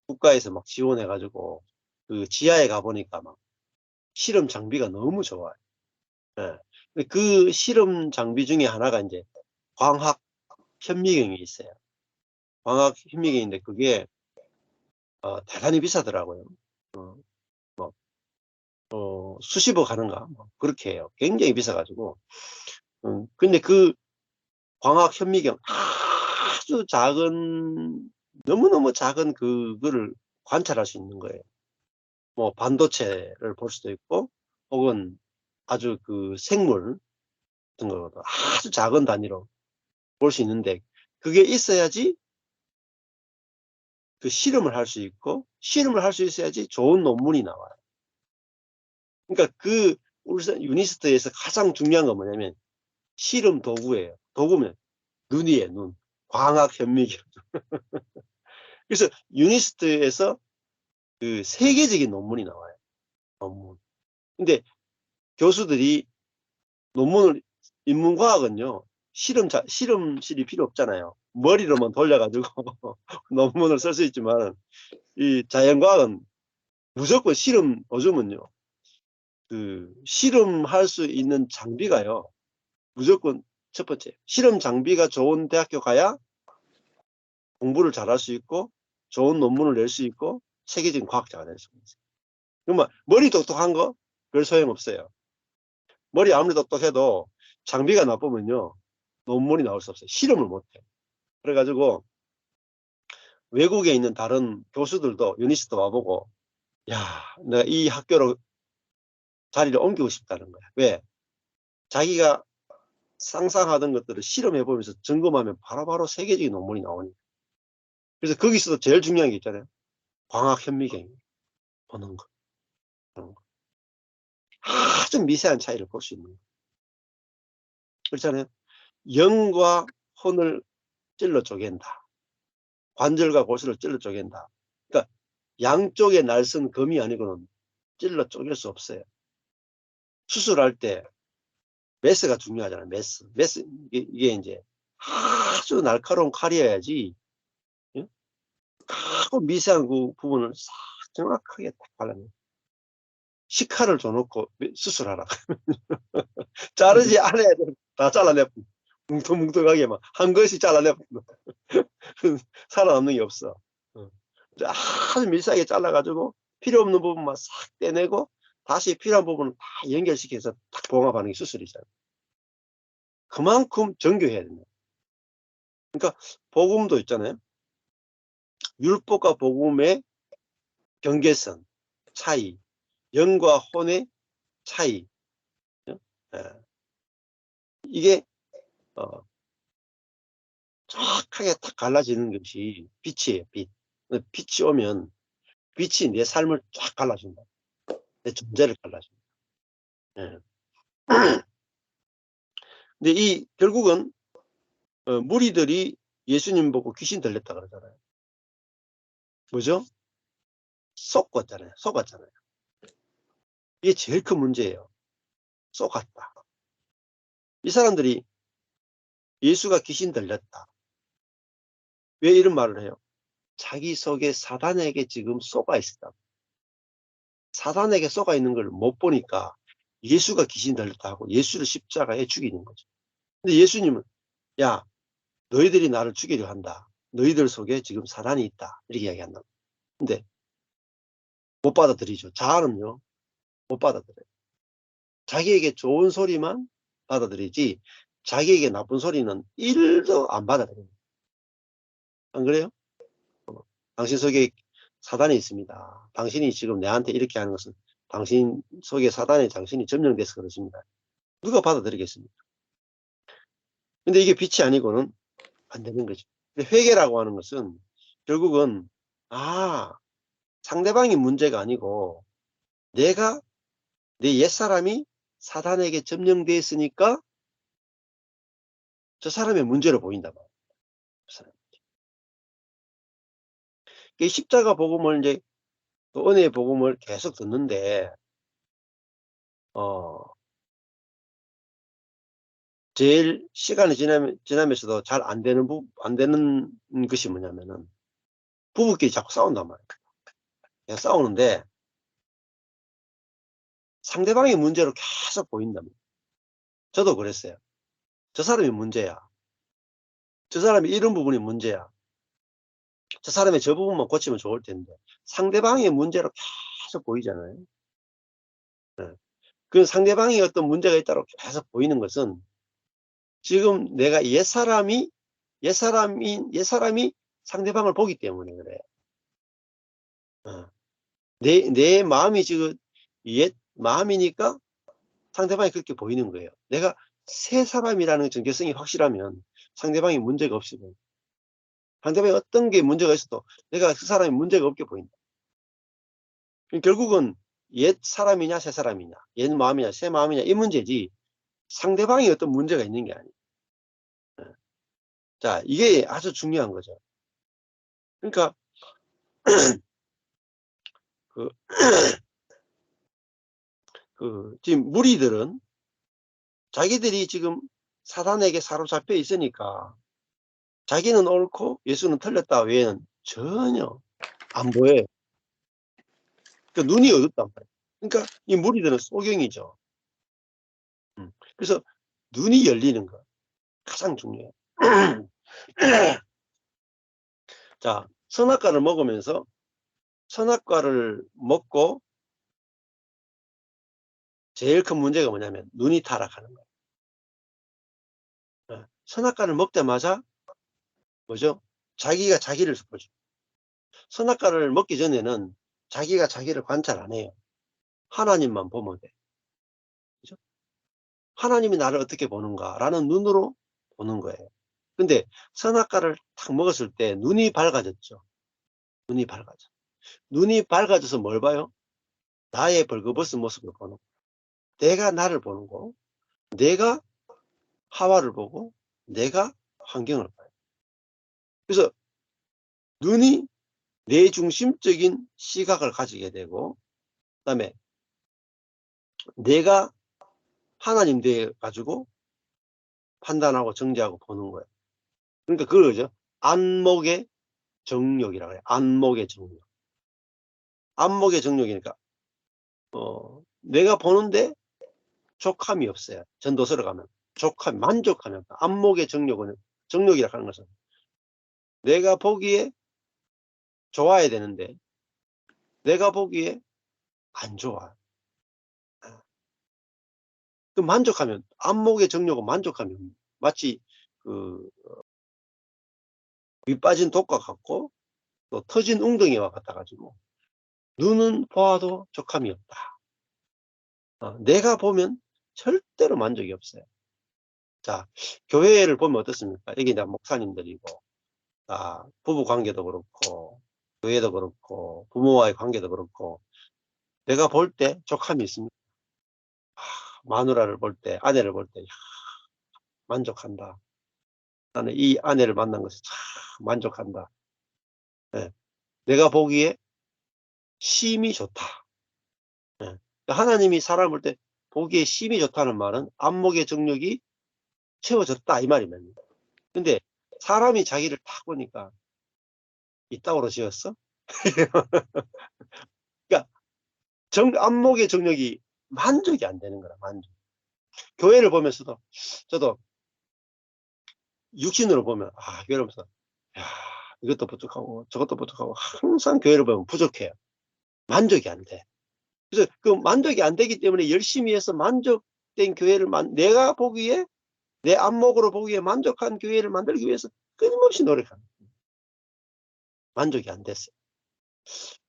[SPEAKER 2] 국가에서 막 지원해가지고 그 지하에 가보니까 막 실험 장비가 너무 좋아요. 네. 그 실험 장비 중에 하나가 이제 광학 현미경이 있어요. 광학 현미경인데 그게 대단히 비싸더라고요. 수십억 하는가 뭐 그렇게 해요. 굉장히 비싸가지고. 근데 그 광학 현미경 아주 작은 너무너무 작은 그거를 관찰할 수 있는 거예요. 뭐 반도체를 볼 수도 있고 혹은 아주 그 생물 같은 거도 아주 작은 단위로 볼 수 있는데 그게 있어야지 그 실험을 할 수 있고 실험을 할 수 있어야지 좋은 논문이 나와요. 그러니까 그 울산 유니스트에서 가장 중요한 건 뭐냐면 실험 도구예요. 도구면 눈이에요, 눈. 광학 현미경. 그래서 유니스트에서 그 세계적인 논문이 나와요. 논문. 근데 교수들이 논문을, 인문과학은요, 실험실이 필요 없잖아요. 머리로만 돌려가지고 논문을 쓸 수 있지만, 이 자연과학은 무조건 실험, 요즘은요, 그 실험할 수 있는 장비가요, 무조건 첫 번째, 실험 장비가 좋은 대학교 가야 공부를 잘할 수 있고, 좋은 논문을 낼 수 있고, 세계적인 과학자가 될 수 있어요. 그러면 머리 똑똑한 거 별 소용없어요. 머리 아무리 똑똑해도 장비가 나쁘면요, 논문이 나올 수 없어요. 실험을 못해요. 그래가지고 외국에 있는 다른 교수들도 유니스트 와보고, 야, 내가 이 학교로 자리를 옮기고 싶다는 거야. 왜? 자기가 상상하던 것들을 실험해보면서 점검하면 바로바로 세계적인 논문이 나오니까. 그래서 거기서도 제일 중요한 게 있잖아요. 광학 현미경 보는 거. 아주 미세한 차이를 볼 수 있는 거. 그렇잖아요. 영과 혼을 찔러 쪼갠다. 관절과 골수를 찔러 쪼갠다. 그러니까 양쪽에 날선 검이 아니고는 찔러 쪼갤 수 없어요. 수술할 때 메스가 중요하잖아요. 메스. 이게 이제 아주 날카로운 칼이어야지, 예? 아주 미세한 그 부분을 싹 정확하게 딱 발라내요. 식칼을 줘놓고 수술하라. 자르지 않아야 돼. 다 잘라내. 뭉뚱뭉뚱하게 막 한 것이 잘라내. 살아남는 게 없어. 아주 밀사하게 잘라가지고 필요 없는 부분만 싹 떼내고 다시 필요한 부분을 다 연결시켜서 딱 봉합하는 게 수술이잖아요. 그만큼 정교해야 됩니다. 그러니까 복음도 있잖아요. 율법과 복음의 경계선, 차이, 영과 혼의 차이. 이게 정확하게 딱 갈라지는 것이 빛이에요. 빛. 빛이 오면 빛이 내 삶을 쫙 갈라준다. 내 존재를 갈라준다. 근데 이 결국은 무리들이 예수님 보고 귀신 들렸다 그러잖아요. 뭐죠? 속았잖아요. 이게 제일 큰 문제예요. 속았다. 이 사람들이 예수가 귀신 들렸다. 왜 이런 말을 해요? 자기 속에 사단에게 지금 쏘가 있었다. 사단에게 쏘가 있는 걸 못 보니까 예수가 귀신 들렸다 하고 예수를 십자가에 죽이는 거죠. 근데 예수님은, 야, 너희들이 나를 죽이려 한다. 너희들 속에 지금 사단이 있다. 이렇게 이야기한다. 근데 못 받아들이죠. 자아는요, 못 받아들여요. 자기에게 좋은 소리만 받아들이지 자기에게 나쁜 소리는 1도 안 받아들여요. 안 그래요? 당신 속에 사단이 있습니다. 당신이 지금 내한테 이렇게 하는 것은 당신 속에 사단의 정신이 점령돼서 그렇습니다. 누가 받아들이겠습니까? 근데 이게 빛이 아니고는 안 되는 거죠. 근데 회개라고 하는 것은 결국은 상대방이 문제가 아니고 내가, 내 옛사람이 사단에게 점령되어 있으니까 저 사람의 문제로 보인다 말이에요. 십자가 복음을 이제 또 은혜의 복음을 계속 듣는데 제일 시간이 지나면서도 잘 안 되는 것이 뭐냐면은 부부끼리 자꾸 싸운단 말이에요. 그냥 싸우는데 상대방의 문제로 계속 보인단 말이에요. 저도 그랬어요. 저 사람이 문제야. 저 사람이 이런 부분이 문제야. 저 사람의 저 부분만 고치면 좋을 텐데 상대방의 문제로 계속 보이잖아요. 그 상대방이 어떤 문제가 있다고 계속 보이는 것은 지금 내가 옛사람이 상대방을 보기 때문에 그래요. 내 마음이 지금 옛 마음이니까 상대방이 그렇게 보이는 거예요. 내가 새 사람이라는 정체성이 확실하면 상대방이 문제가 없으면, 상대방이 어떤 게 문제가 있어도 내가 그 사람이 문제가 없게 보인다. 결국은 옛 사람이냐 새 사람이냐, 옛 마음이냐 새 마음이냐 이 문제지 상대방이 어떤 문제가 있는 게 아니에요. 자, 이게 아주 중요한 거죠. 그러니까 지금 무리들은 자기들이 지금 사단에게 사로잡혀 있으니까 자기는 옳고 예수는 틀렸다 외에는 전혀 안 보여요. 그러니까 눈이 어둡단 말이에요. 그러니까 이 무리들은 소경이죠. 그래서 눈이 열리는 거 가장 중요해요. 자, 선악과를 먹으면서 선악과를 먹고 제일 큰 문제가 뭐냐면 눈이 타락하는 거예요. 선악과를 먹자마자 뭐죠? 자기가 자기를 보죠. 선악과를 먹기 전에는 자기가 자기를 관찰 안 해요. 하나님만 보면 돼. 그죠? 하나님이 나를 어떻게 보는가라는 눈으로 보는 거예요. 근데 선악과를 탁 먹었을 때 눈이 밝아졌죠. 눈이 밝아져. 눈이 밝아져서 뭘 봐요? 나의 벌거벗은 모습을 보는 거. 내가 나를 보는 거. 내가 하와를 보고 내가 환경을 봐요. 그래서 눈이 내중심적인 시각을 가지게 되고 그다음에 내가 하나님 돼 가지고 판단하고 정죄하고 보는 거예요. 그러니까 그거죠. 안목의 정욕이라고 해요. 안목의 정욕. 안목의 정욕이니까 내가 보는데 족함이 없어요. 전도서를 가면 족함, 만족함이 없다. 안목의 정욕은 정욕이라고 하는 것은 내가 보기에 좋아야 되는데 내가 보기에 안 좋아. 그 만족하면 안목의 정욕은 만족하면 마치 위 빠진 독과 같고 또 터진 웅덩이와 같아 가지고 눈은 보아도 족함이 없다. 내가 보면 절대로 만족이 없어요. 자, 교회를 보면 어떻습니까? 여기 이제 목사님들이고 부부 관계도 그렇고 교회도 그렇고 부모와의 관계도 그렇고 내가 볼 때 족함이 있습니다. 마누라를 볼 때, 아내를 볼 때 만족한다. 나는 이 아내를 만난 것에 참 만족한다. 네. 내가 보기에 심이 좋다. 네. 하나님이 사람을 볼 때 보기에 심이 좋다는 말은 안목의 정욕이 채워졌다 이 말입니다. 근데 사람이 자기를 딱 보니까 이따구로 지었어? 그러니까 안목의 정욕이 만족이 안 되는 거라. 만족. 교회를 보면서도 저도 육신으로 보면 교회를 보면서 이것도 부족하고 저것도 부족하고 항상 교회를 보면 부족해요. 만족이 안 돼. 그래서 그 만족이 안 되기 때문에 열심히 해서 만족된 교회를 내가 보기에 내 안목으로 보기에 만족한 교회를 만들기 위해서 끊임없이 노력합니다. 만족이 안 됐어요.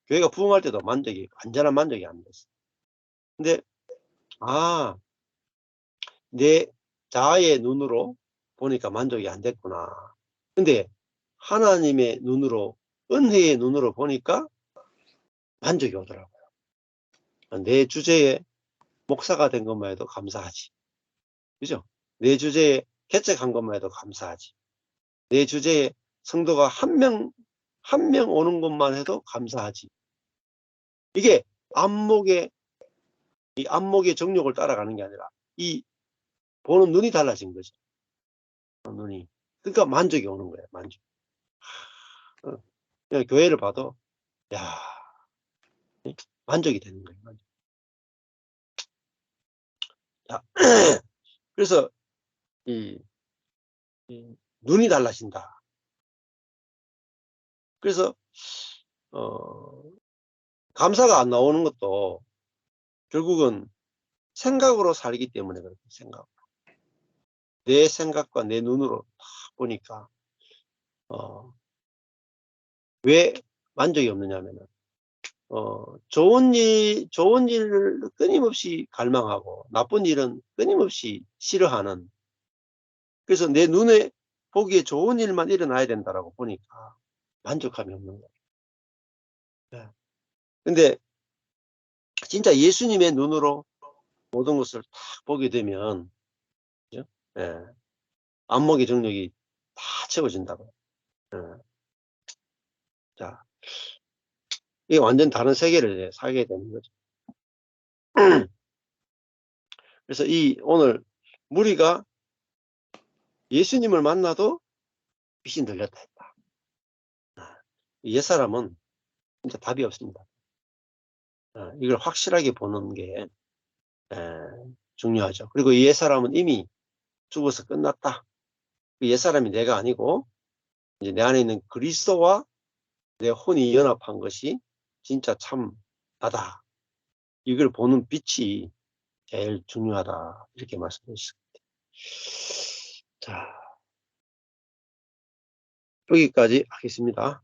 [SPEAKER 2] 교회가 부흥할 때도 완전한 만족이 안 됐어요. 근데 내 자아의 눈으로 보니까 만족이 안 됐구나. 근데 하나님의 눈으로 은혜의 눈으로 보니까 만족이 오더라고요. 내 주제에 목사가 된 것만 해도 감사하지. 그죠? 내 주제에 개척한 것만 해도 감사하지. 내 주제에 성도가 한 명 오는 것만 해도 감사하지. 이게 안목의 정욕을 따라가는 게 아니라 이 보는 눈이 달라진 거죠. 눈이. 그러니까 만족이 오는 거예요. 만족. 그냥 교회를 봐도 만족이 되는 거예요. 만족. 자, 그래서 눈이 달라진다. 그래서 감사가 안 나오는 것도 결국은 생각으로 살기 때문에 그렇게 생각. 내 생각과 내 눈으로 보니까 왜 만족이 없느냐면은 좋은 일을 끊임없이 갈망하고 나쁜 일은 끊임없이 싫어하는. 그래서 내 눈에 보기에 좋은 일만 일어나야 된다라고 보니까 만족감이 없는 거예요. 근데 진짜 예수님의 눈으로 모든 것을 딱 보게 되면, 그죠? 안목의 정욕이 다 채워진다고. 자, 이게 완전 다른 세계를 살게 되는 거죠. 그래서 오늘 무리가 예수님을 만나도 귀신 들렸다 했다. 옛사람은 진짜 답이 없습니다. 이걸 확실하게 보는 게 중요하죠. 그리고 이 옛사람은 이미 죽어서 끝났다. 그 옛사람이 내가 아니고 이제 내 안에 있는 그리스도와 내 혼이 연합한 것이 진짜 참 나다. 이걸 보는 빛이 제일 중요하다. 이렇게 말씀드렸습니다. 자, 여기까지 하겠습니다.